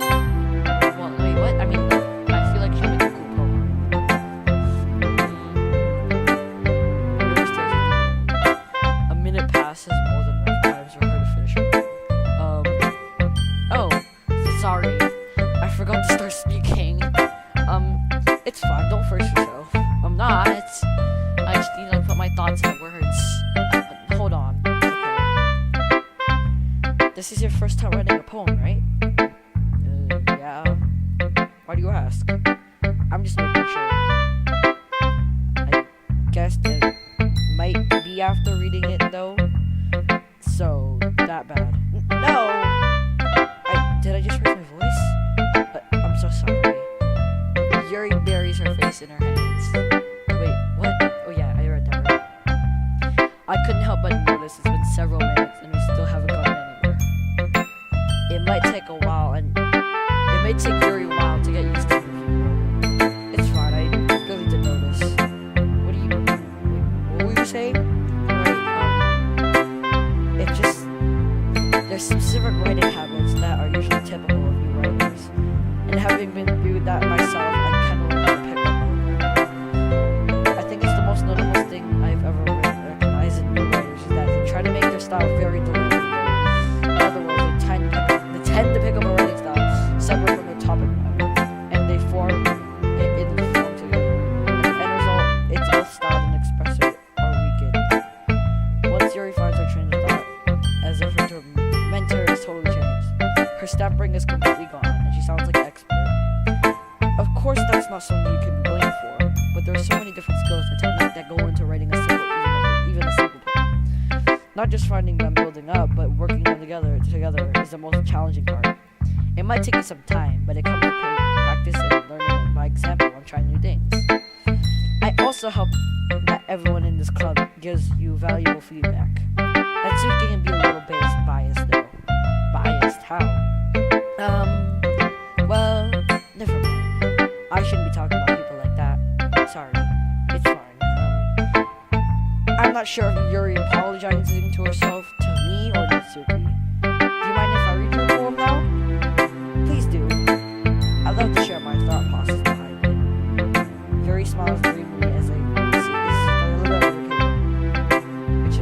this is your first time writing a poem, right? Yeah. Why do you ask? I'm just making sure. I guess it might be after reading it, though. So, that bad. No! Did I just raise my voice? I'm so sorry. Yuri buries her face in her hands. Wait, what? Oh yeah, I read that right. I couldn't help but notice it's been several minutes and we still haven't gotten anywhere. It might take a while, and it may take Yuri a while to get used to the view. It's fine, I really did notice. What were you saying? Right, it just, there's some specific writing habits that are usually typical of new writers. And having been through that myself, I kind of learned how to pick up on that. I think it's the most notable thing I've ever recognized in new writers is that they try to make their style very deliverable. In other words, they tend to pick up a writing style separate from the topic matter, and they form together. And the end result, it's both styled and expressive are weakened. Once Yuri finds her train of thought, as if her mentor is totally changed, her stammering is completely gone, and she sounds like an expert. Of course, that's not something you can be blamed for, but there are so many different skills and techniques that go into writing a simple, even a simple poem. Not just finding them building up, but working them together is the most challenging part. It might take you some time, but it comes with practice and learning by example and trying new things. I also hope that everyone in this club gives you valuable feedback. That speaking can be a little biased though. Biased? How? Well, never mind. I shouldn't be talking about people like that. Sorry. It's fine. I'm not sure if Yuri apologizing to herself, to me, or Natsuki. Do you mind if I read your poem now? Please do. I'd love to share my thought process behind it. Yuri smiles dreamily as I see this which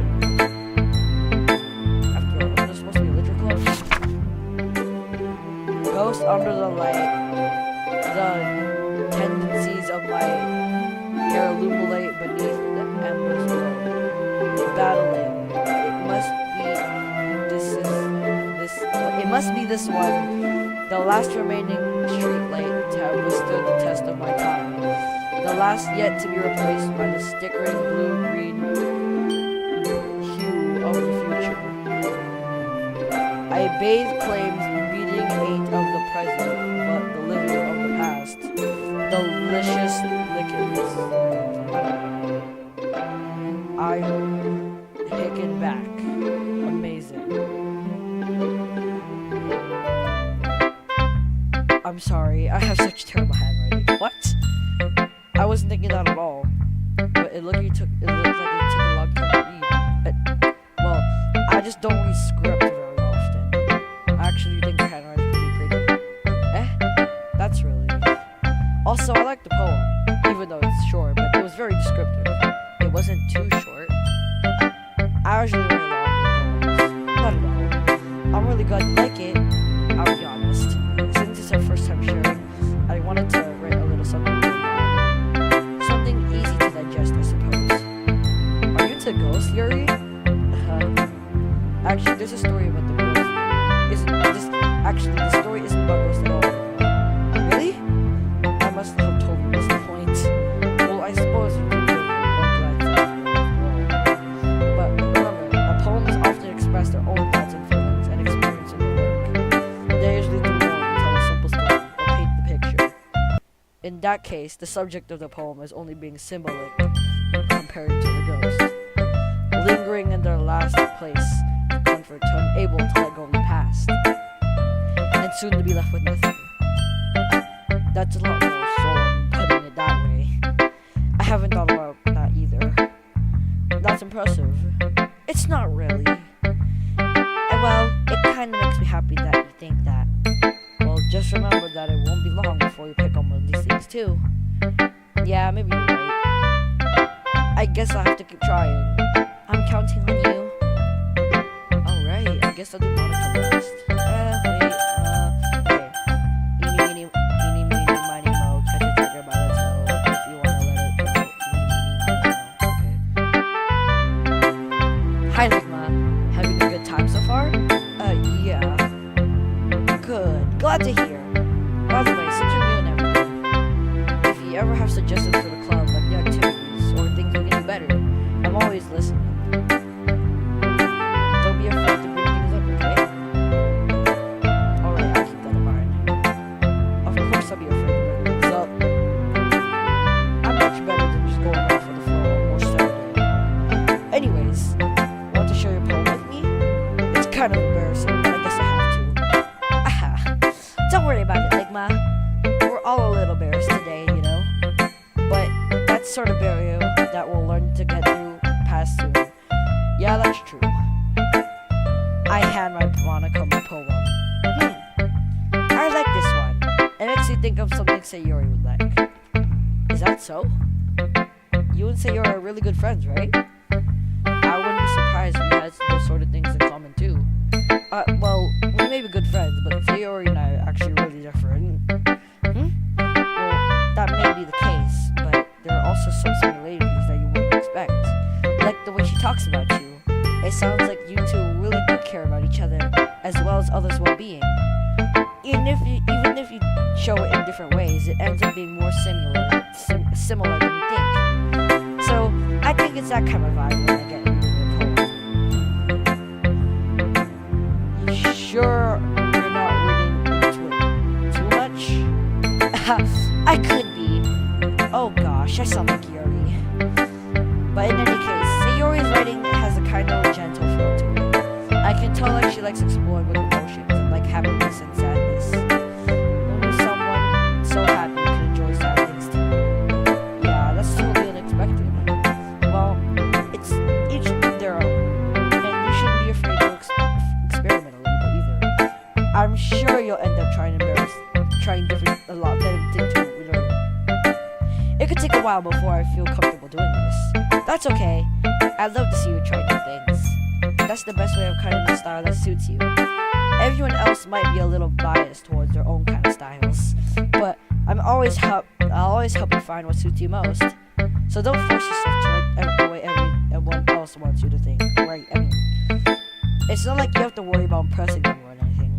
after all, wasn't this supposed to be a literature club? Ghost under the light. The tendencies of my hair illuminate beneath the embers glow. Battling. It must be this one. The last remaining street light to have withstood the test of my time. The last yet to be replaced by the stickering blue-green hue of the future. I bathe claims beating eight of the present, but the living of the past. Delicious lickings. I'm taken back. Amazing. I'm sorry, I have such terrible handwriting. What? I wasn't thinking that at all. But it looks like it took a long time to read. But, well, I just don't read script very often. I actually think your handwriting is pretty pretty. That's really. Also, I like the poem, even though it's short, but it was very descriptive. It wasn't too short. I usually write longer poems. Not at all. I'm really glad you like it. I'll be honest. Since it's our first time sharing, I wanted to write a little something. Something easy to digest, I suppose. Are you into ghosts, Yuri? Actually, there's a story about the ghost. The story isn't about ghosts at all. Really? I must have totally missed the point. Well, I suppose you can do one glad thing. But remember, the poems often express their own thoughts and feelings and experience in their work. They usually do more than tell a simple story or paint the picture. In that case, the subject of the poem is only being symbolic compared to the ghost, lingering in their last place of comfort, unable to let go of the past, and soon to be left with nothing. That's a lot more solemn, putting it that way. I haven't thought about that either. That's impressive. It's not really. Well, it kind of makes me happy that you think that. Well, just remember that it won't be long before you pick on one of these things too. Yeah, maybe you're right. I guess I'll have to keep trying. I'm counting on you. Alright, I guess I'll do Monica last. Okay. Eeny, meeny, miny, mo, catch a tiger by the tail. If you wanna let it go. Okay. Hi, Ligma. Having a good time so far? Yeah. glad to hear. By the way, since you're new and everything, if you ever have suggestions for the club, like new activities or things we can do better, I'm always listening. Don't be afraid to bring things up, okay? Alright, I'll keep that in mind. Of course I'll be afraid to bring things up. I'm much better than just going off with the flow almost Saturday. Anyways, want to share your poem with me? It's kind of embarrassing, but I guess I have to. Aha. Don't worry about it, Ligma. We're all a little embarrassed today, you know? But that's sort of barrier that we'll learn to get through past soon. Yeah, that's true. I hand my Monica my poem. I like this one. It makes me think of something Sayori would like. Is that so? You and Sayori are really good friends, right? I wouldn't be surprised if we had those sort of things in common too. Well, we may be good friends, but Sayori and I are actually really different. Well, that may be the case, but there are also some similarities that you wouldn't expect. Like the way she talks about you. It sounds like you two really do care about each other, as well as others' well-being. Even if you show it in different ways, it ends up being more similar than you think. So, I think it's that kind of vibe when I get reading your poem. You sure you're not reading into it too much? I could be. Oh gosh, I sound like Yuri. But in any case, Sayori's writing has a kind of gentle feel to it. I can tell like she likes exploring with emotions and like happiness and sadness. Who knew someone so happy could enjoy sad things too? Yeah, that's totally unexpected. Well, it's each their own, and you shouldn't be afraid to experiment a little bit either. I'm sure you'll end up trying a lot better things too. It could take a while before I feel comfortable doing this. That's okay. I'd love to see you try new things. That's the best way of cutting the style that suits you. Everyone else might be a little biased towards their own kind of styles, but I'll always help you find what suits you most. So don't force yourself to write the way everyone else wants you to think. Right? I mean, it's not like you have to worry about impressing them or anything.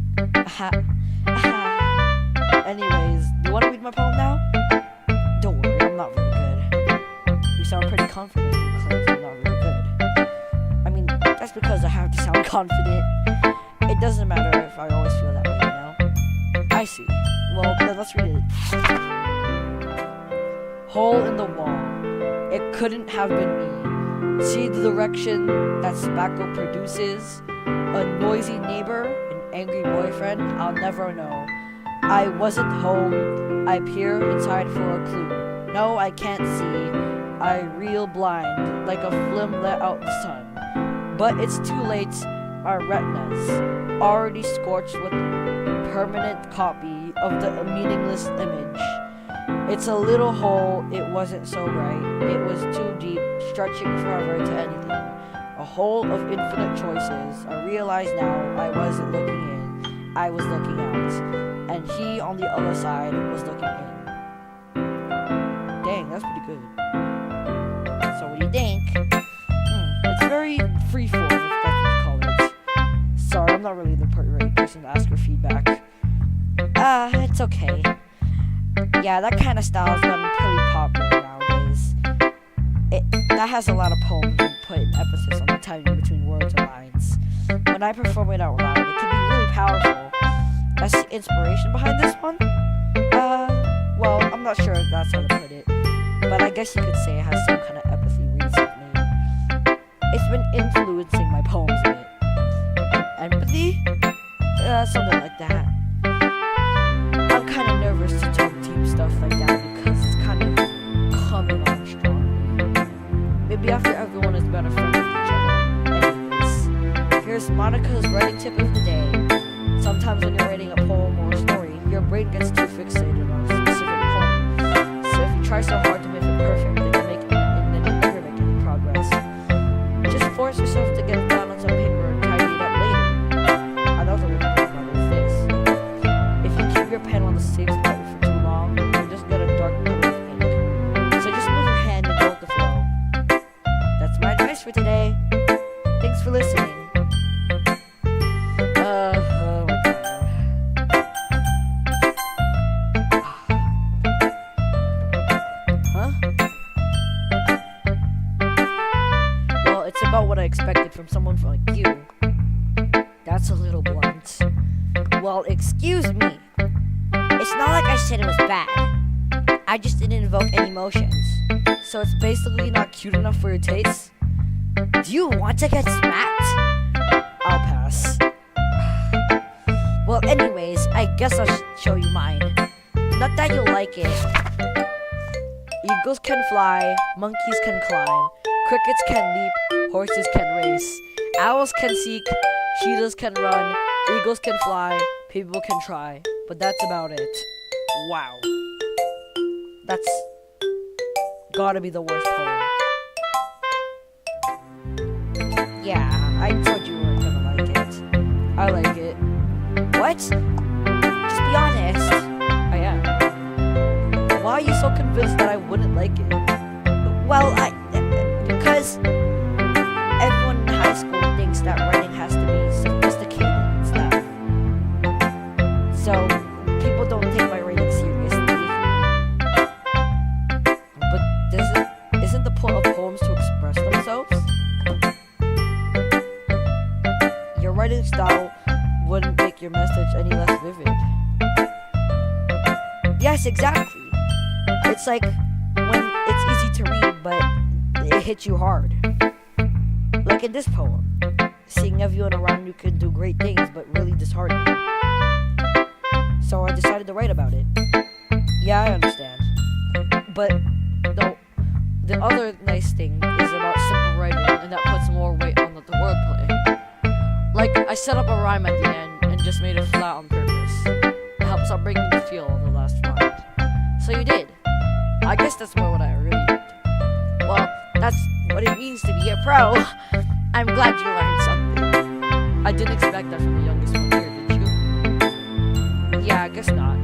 Anyways, do you want to read my poem now? Don't worry, I'm not very good. You sound pretty confident in claims I'm not really good. I mean, that's because I have to sound confident. It doesn't matter if I always feel that way, you know? I see. Well, then let's read it. Hole in the wall. It couldn't have been me. See the direction that tobacco produces? A noisy neighbor? An angry boyfriend? I'll never know. I wasn't home. I peer inside for a clue. No, I can't see. I reel blind, like a film let out the sun. But it's too late. Our retinas already scorched with permanent copy of the meaningless image. It's a little hole. It wasn't so bright. It was too deep, stretching forever to anything. A hole of infinite choices. I realize now I wasn't looking in. I was looking out. And he on the other side was looking in. Dang, that's pretty good. So what do you think? It's very freeform, if that's what you call it. Sorry, I'm not really the right person to ask for feedback. It's okay. Yeah, that kind of style's gotten pretty popular nowadays. That has a lot of poems and put an emphasis on the timing between words or lines. When I perform it out loud, it can be really powerful. That's the inspiration behind this one? Well, I'm not sure if that's how to put it, but I guess you could say it has some kind of empathy recently. It's been influencing my poems a bit. Empathy? Something like that. I'm kind of nervous to talk deep stuff like that because it's kind of coming on strongly. Maybe after everyone has been a friend with each other. Anyways, here's Monica's writing tip of the day. Sometimes when you're writing a poem or a story, your brain gets too fixated on a specific point. So if you try so hard to make it perfect, then you never make any progress. Just force yourself to get it down on some paper and tidy it up later. Another way to think about it is this. If you keep your pen on the same spot for too long, you'll just get a dark pool of ink. So just move your hand and go with the flow. That's my advice for today. Thanks for listening. about what I expected from someone like you. That's a little blunt. Well, excuse me. It's not like I said it was bad. I just didn't invoke any emotions. So it's basically not cute enough for your taste? Do you want to get smacked? I'll pass. Well, anyways, I guess I'll show you mine. Not that you'll like it. Eagles can fly, monkeys can climb, crickets can leap, horses can race, owls can seek, cheetahs can run, eagles can fly, people can try. But that's about it. Wow. That's gotta be the worst poem. Yeah, I told you weren't gonna like it. I like it. What? Just be honest. I am. Why are you so convinced that I wouldn't like it? Well, because everyone in high school thinks that writing has to be sophisticated and stuff. So, people don't take my writing seriously. But isn't the point of poems to express themselves? Your writing style wouldn't make your message any less vivid. Yes, exactly. It's like when it's easy to read, but it hits you hard. Like in this poem, seeing everyone around you can do great things, but really disheartening. So I decided to write about it. Yeah, I understand. But the other nice thing is about simple writing, and that puts more weight on the wordplay. Like, I set up a rhyme at the end and just made it flat on purpose. It helps out bringing the feel on the last line. So you did. I guess that's more what I really did. Well, that's what it means to be a pro. I'm glad you learned something. I didn't expect that from the youngest one here, did you? Yeah, I guess not.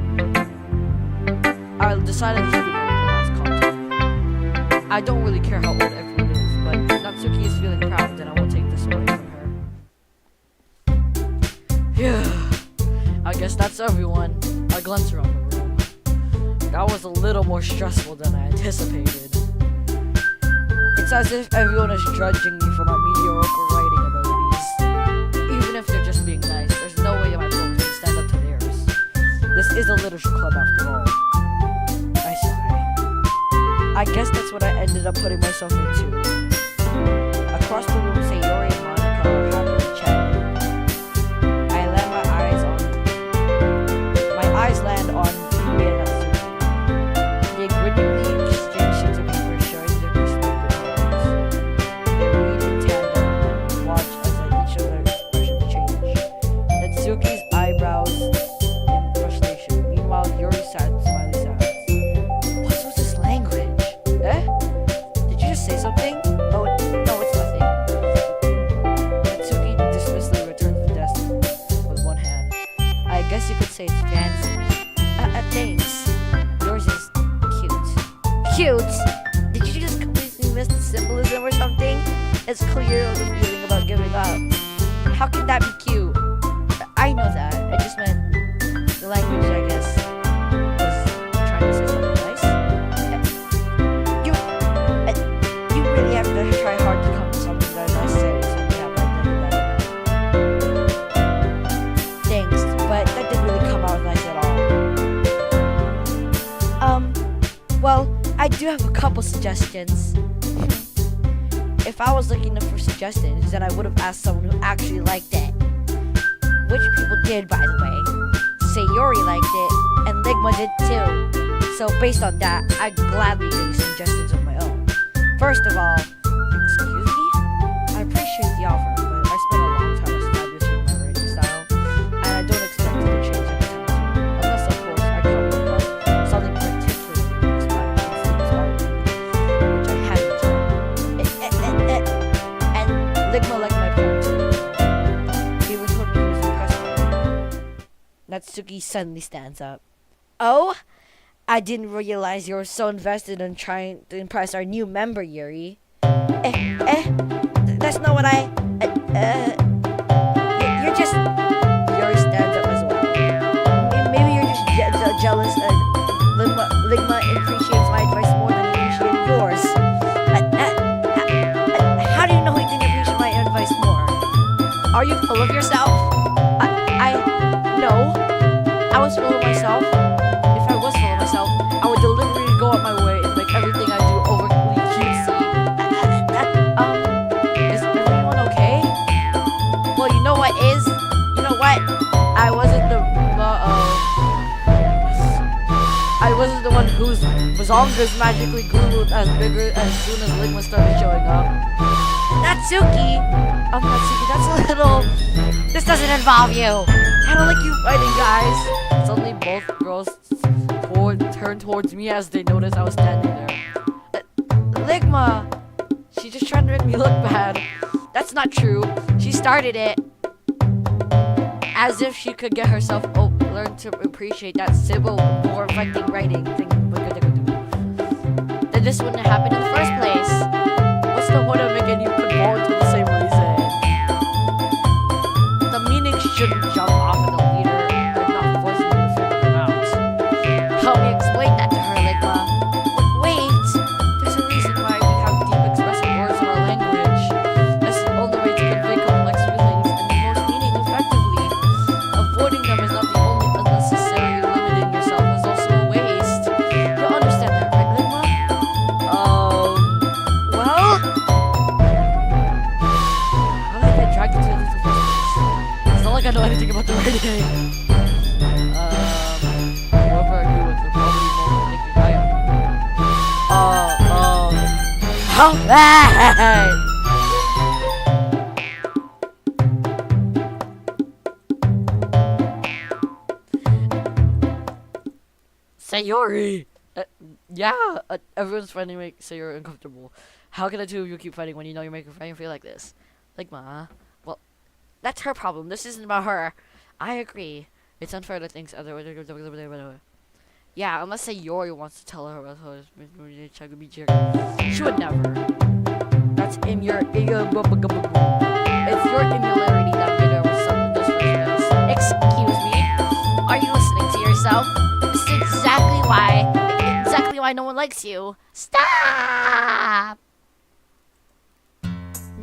I decided to keep it with the last content. I don't really care how old everyone is, but Natsuki is feeling proud, and I won't take this away from her. Phew. I guess that's everyone. I glance around the room. That was a little more stressful than I anticipated. It's as if everyone is judging me for my mediocre writing abilities. Even if they're just being nice, there's no way my poems can stand up to theirs. This is a literature club after all. I sigh. I guess that's what I ended up putting myself into. Across the room, Sayori and Monica are happily chatting. My eyes land on Yuri and Natsuki. They grittingly exchange sheets of paper showing their perspective colors. They read in tandem and watch as each of their expressions change. Natsuki's eyebrows in frustration. Meanwhile, Yuri's sad, smiley silence. What was this language? Eh? Did you just say something? Oh, no, it's nothing. Natsuki dismissively returns to the desk with one hand. I guess you could say it's fancy. Thanks. Yours is cute. Cute? Did you just completely miss the symbolism or something? It's clear the feeling about giving up. How can that be cute? I know that. I just meant the language, I guess, was trying to say something nice. You really have to try hard to come to something that is necessary, so we have that. Thanks, but that didn't really come out nice at all. Well, I do have a couple suggestions. If I was looking for suggestions, then I would have asked someone who actually liked it. Which people did, by the way. Sayori liked it, and Ligma did too. So based on that, I gladly give you suggestions of my own. First of all, excuse me? I appreciate the offer, but I spent a long time establishing my writing style, and I don't expect it to change anytime soon. Unless, of course, I come across something particularly inspiring, which I haven't yet. And Ligma liked my poem too. He was impressed by it. Natsuki suddenly stands up. Oh? I didn't realize you were so invested in trying to impress our new member, Yuri. That's not what you're just... Yuri stands up as well. Maybe you're just jealous that Ligma appreciates my advice more than you appreciate yours. How do you know he didn't appreciate Are you full of yourself? No. I was full of myself. If I was full of myself, I would deliberately go out my way and make everything I do overly cutesy. Is everyone okay? Well, you know what is? You know what? I wasn't the one whose bazongas magically grew as bigger as soon as Ligma started showing up. Natsuki! Natsuki, that's a little... This doesn't involve you! I don't like you fighting, guys! Suddenly, both girls turned towards me as they noticed I was standing there. Ligma! She's just trying to make me look bad. That's not true. She started it. As if she could get herself learn to appreciate that civil war fighting writing thing. Then this wouldn't happen in the first place. What's the point of making you conform to the same reason? The meaning shouldn't jump off of the leader and not forcing you to figure them out. Help me explain that to her, Ligma. Wait! There's a reason why we have deep expressive words in our language. That's the only way to convey complex feelings and the most meaning effectively. Avoiding them is not the only unnecessary. Limiting yourself is also a waste. You'll understand that, right, Ligma? Well? How did I get dragged into this in the first place? It's not like I know anything about the writing. Whoever I agree with will probably more thinking I am. Alright! Sayori! Everyone's finding Sayori uncomfortable. How can the two of you keep fighting when you know you're making Frank feel like this? Ligma, well, that's her problem. This isn't about her. I agree. It's unfair to think otherwise. Yeah, unless Sayori wants to tell her about her. She would never. That's in your it's your immorality that made her with something this business. Excuse me? Are you listening to yourself? This is exactly why no one likes you. Stop!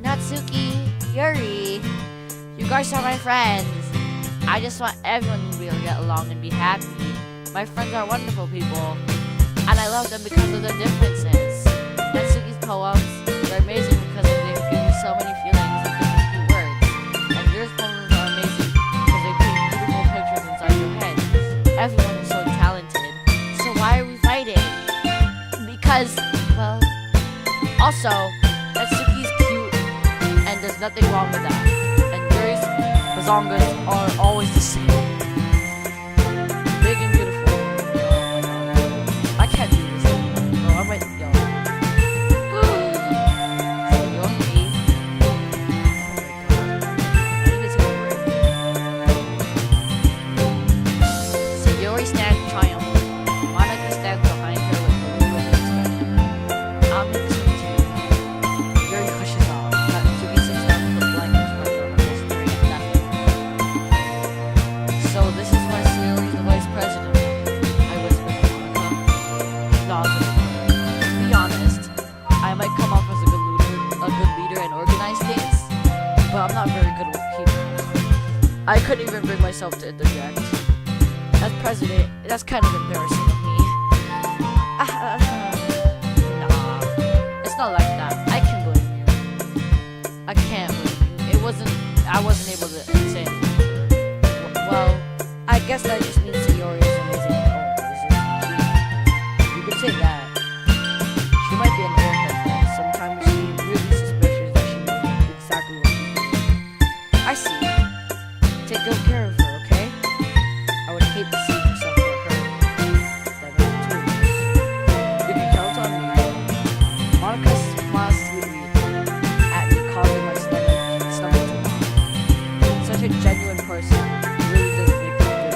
Natsuki, Yuri, you guys are my friends. I just want everyone to be able to get along and be happy. My friends are wonderful people, and I love them because of their differences. Natsuki's poems are amazing because they give you so many feelings in just a few words. And yours poems are amazing because they paint beautiful pictures inside your head. Everyone is so talented. So why are we fighting? Because, well, also, Natsuki's cute, and there's nothing wrong with that. And yours, bazongas are always the same. Big and beautiful. I can't do this anymore. I might, yo. Sayori. I need to take a break. Sayori stands triumphant. Monica stands behind her with a wicked expression. I'll make this one too. Yuri hushes off. Natsuki sits down with a blank expression on her face, staring at nothing. So this is why Sayori's the vice president. I whispered to Monica. She nods at me. To be honest, I might come off as a good leader and organize things, but I'm not very good with people. I couldn't even bring myself to interject. As president, that's kind of embarrassing of me. Nah, it's not like that. I can blame you. I can't blame you. I wasn't able to say anything. Well, I guess that just means Sayori is amazing. You could say that. She might be an airhead, but sometimes she's really suspicious that she knows exactly what she's doing. I see. Take good care of her, okay? I would hate to see yourself get hurt. That makes too. You can count on me. Monica smiles sweetly at me, causing my stomach to knock. Such a genuine person. Really does make me good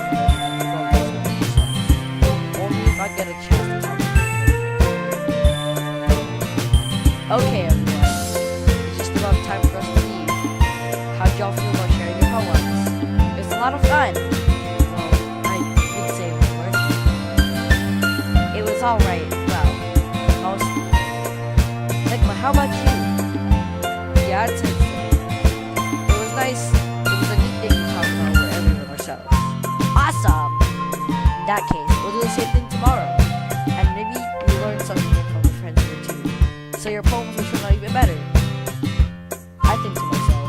regardless of what she says. Only if I get a chance to talk to her. Okay, everyone. It's just about time for us to leave. How'd y'all feel about sharing your poems? It's a lot of fun. Well, I did say it was worth it. It was alright. Well, mostly. Ligma, how about you? Yeah, I'd say so. It was nice that case, we'll do the same thing tomorrow. And maybe you learn something from your friends here too. So your poems will turn out even better. I think to myself,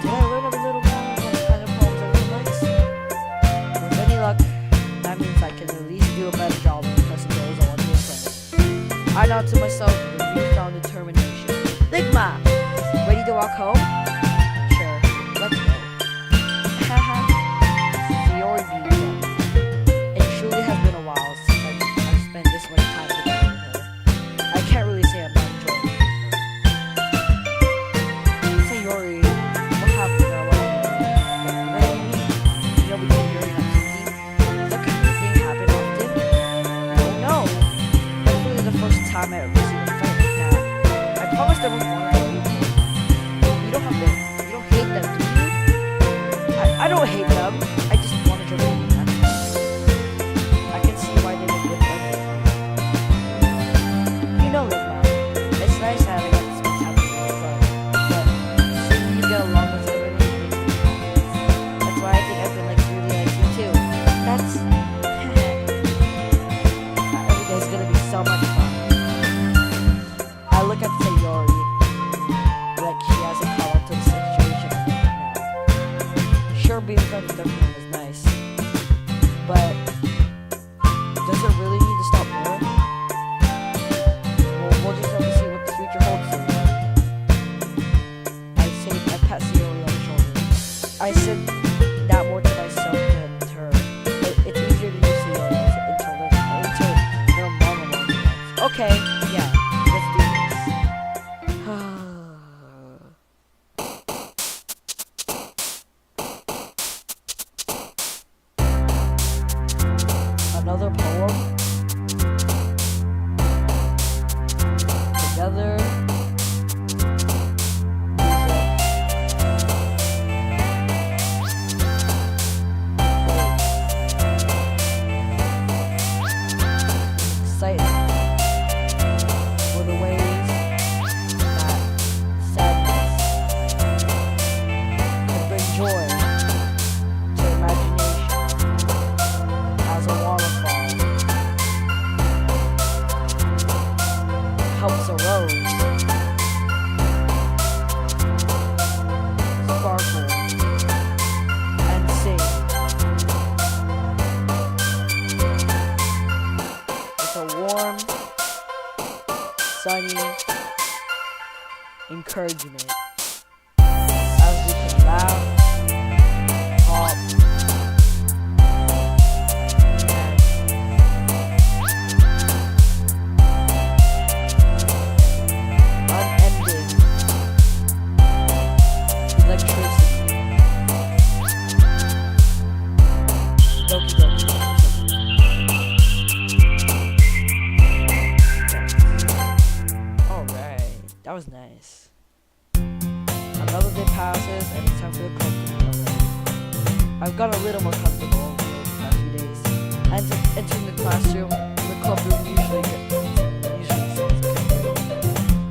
did I learn a little more what kind of poems everyone likes? With any luck, that means I can at least do a better job of impressing those I want to impress. I nod to myself with newfound determination. Ligma! Ready to walk home? Sure, let's go. Haha. Fiori being done. It truly has been a while since I've spent this much time together with her. I can't really say I'm not enjoying it. Fiori, what happened to our wedding? What do you mean? You know we get Yuri on TV? Does that kind of thing happen often? Oh no! That's really the first time I ever seen a fight like that. I promised there was more. You don't hate them, do you? I don't hate them. I just wanted your opinion. I can see why they would good friends. You know, Ligma, it's nice having got to spend time with you for fun, but seeing you get along with everybody makes me happy. That's why I think everyone really likes you too. That's every day's gonna be so much fun. I look at Sayori like she has a call out to the situation I'm in right now. Sure, being friends with everyone is nice, but does it really need to stop there? Well, we'll just have to see what the future holds for me. I pat Sayori on the shoulder. I said that more to myself than to her. It's easier to use Sayori until their mama wants. Okay, yeah, let's do this. Another poem. Together. Excited for the ways that sadness can bring joy to imagination as a waterfall helps a rose sparkle and sing. It's a warm, sunny encouragement as we can laugh, talk, unending electricity. Doki doki. Alright, that was nice. Another day passes and it's time for the club to meet already. I've gotten a little more comfortable over the past few days. And entering the classroom, the club room usually says, okay.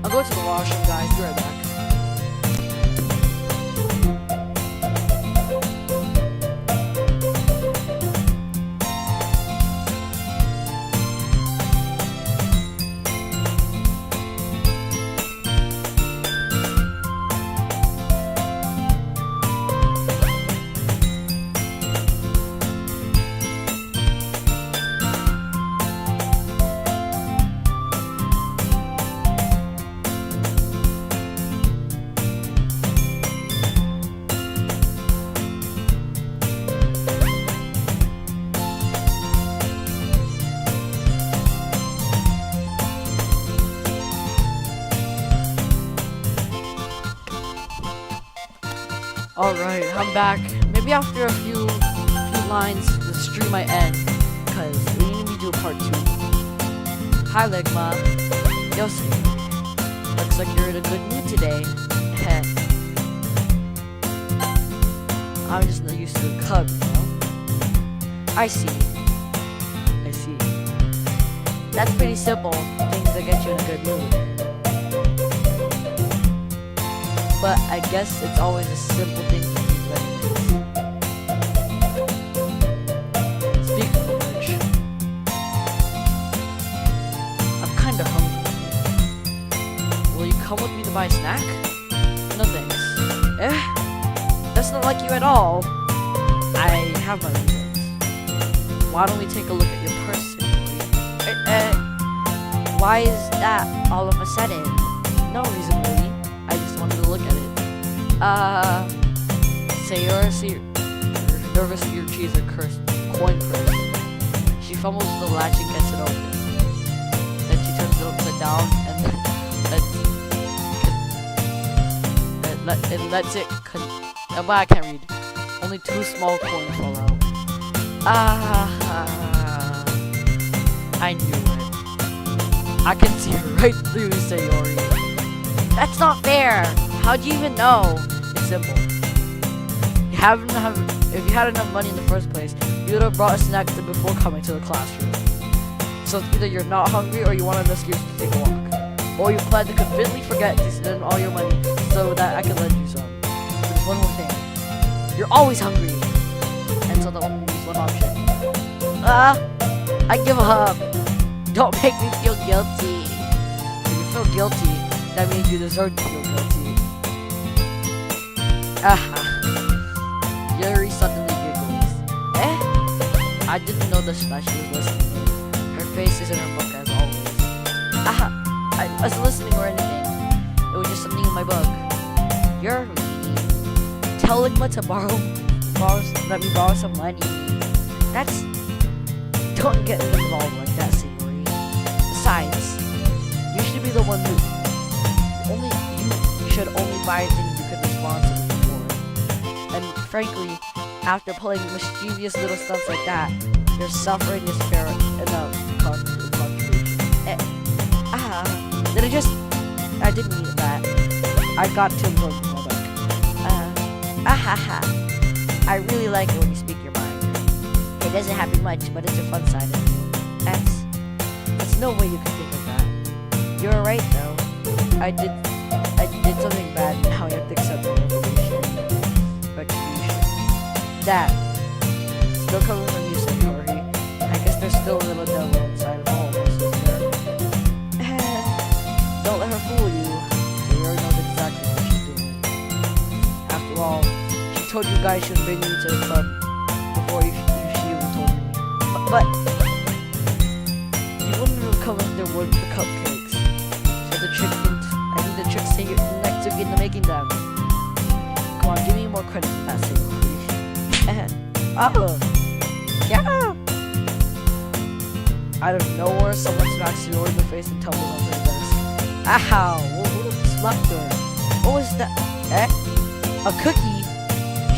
I'll go to the washroom, guys. Be right back. Alright, I'm back. Maybe after a few lines, the stream might end, because we need to do a part 2. Hi, Ligma. Ddlc. Looks like you're in a good mood today. Heh. I'm just not used to the club, you know? I see. That's pretty simple. Things that get you in a good mood. But I guess it's always a simple thing to keep letting things. Speaking of which, buy a snack? No thanks. Eh? That's not like you at all. I have my reasons. Why don't we take a look at your purse, Sayori? Why is that all of a sudden? No reason really. I just wanted to look at it. Sayori, see, you're nervous for your cheese and coin purse. She fumbles the latch and gets it open. Then she turns it upside down and then lets it but I can't read. Only 2 small coins fall out. I knew it. I can see right through Sayori. That's not fair. How'd you even know? It's simple. If you had enough money in the first place, you would have brought a snack before coming to the classroom. So it's either you're not hungry or you want an excuse to take a walk. Or you plan to completely forget to spend all your money so that I can lend you some. But there's one more thing. You're always hungry. And so the only leaves one option. I give up. Don't make me feel guilty. If you feel guilty, that means you deserve to feel guilty. Yuri suddenly giggles. I didn't know that she was listening. Her face is in her book as always. I wasn't listening or anything. It was just something in my book. You're mean. Tell Ligma to let me borrow some money. Don't get involved like that, Sayori. Besides, you should be the one you should only buy things you could responsibly afford. And frankly, after pulling mischievous little stunts like that, your suffering is fair enough to constitute a contribution. I didn't mean that. I got too close to my book. I really like it when you speak your mind. It doesn't happen much, but it's a fun side of you. That's no way you can think of that. You're right though. I did something bad and now I have to accept the retribution. That still coming from you, Sayori. I guess there's still a little devil inside of all of us, isn't there? Don't let her fool you. Sayori knows exactly what she's doing. After all, she told you guys should bring me to the club before she even told me. But you wouldn't have come if there weren't the cupcakes. So the trick the tricks next to get into making them. Come on, give me more credit for that, Sayori. Yeah. Out of nowhere, someone smacks Sayori in the face and tumbles onto the desk. Ow! Who slapped her? What was that? A cookie?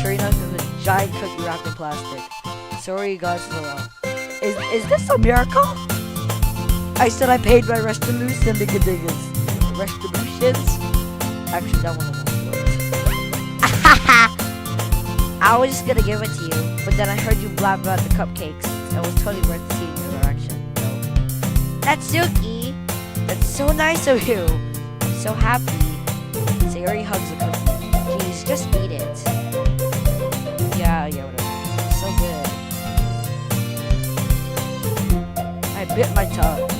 Sure enough, it was a giant cookie wrapped in plastic. Sayori glances around. Is this a miracle? I said I paid my restitutions and digga-diggas. Restitutions? Actually, that one almost worked. I was just gonna give it to you, but then I heard you blab about the cupcakes. It was totally worth seeing your reaction, though. That's Suki! That's so nice of you! I'm so happy. Sayori hugs the cookie. Please, just eat it. Yeah, whatever. It's so good. I bit my tongue.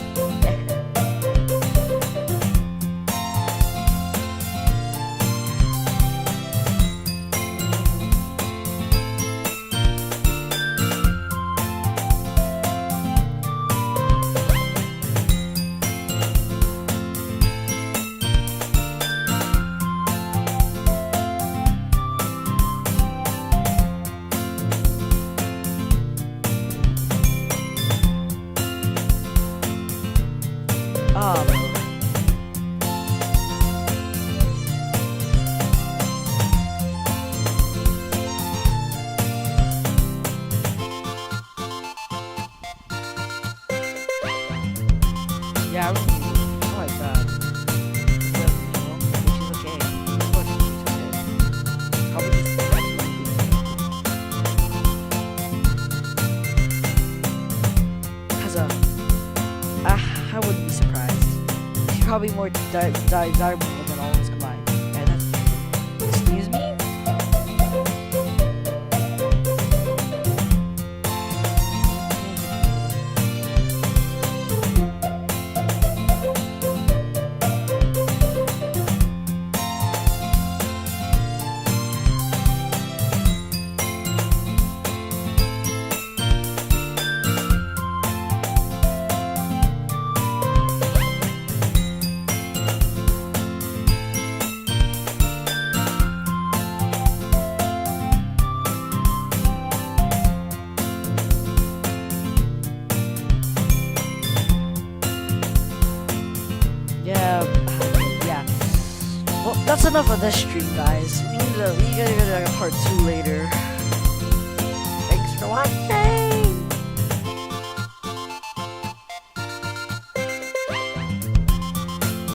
Yeah, I really do. Oh my god. She's okay. Of course she's okay. Probably just I wouldn't be surprised. She's probably more desirable than all of us combined. And that's true. Excuse me? Well, that's enough of this stream, guys. We gotta go to part 2 later. Thanks for watching.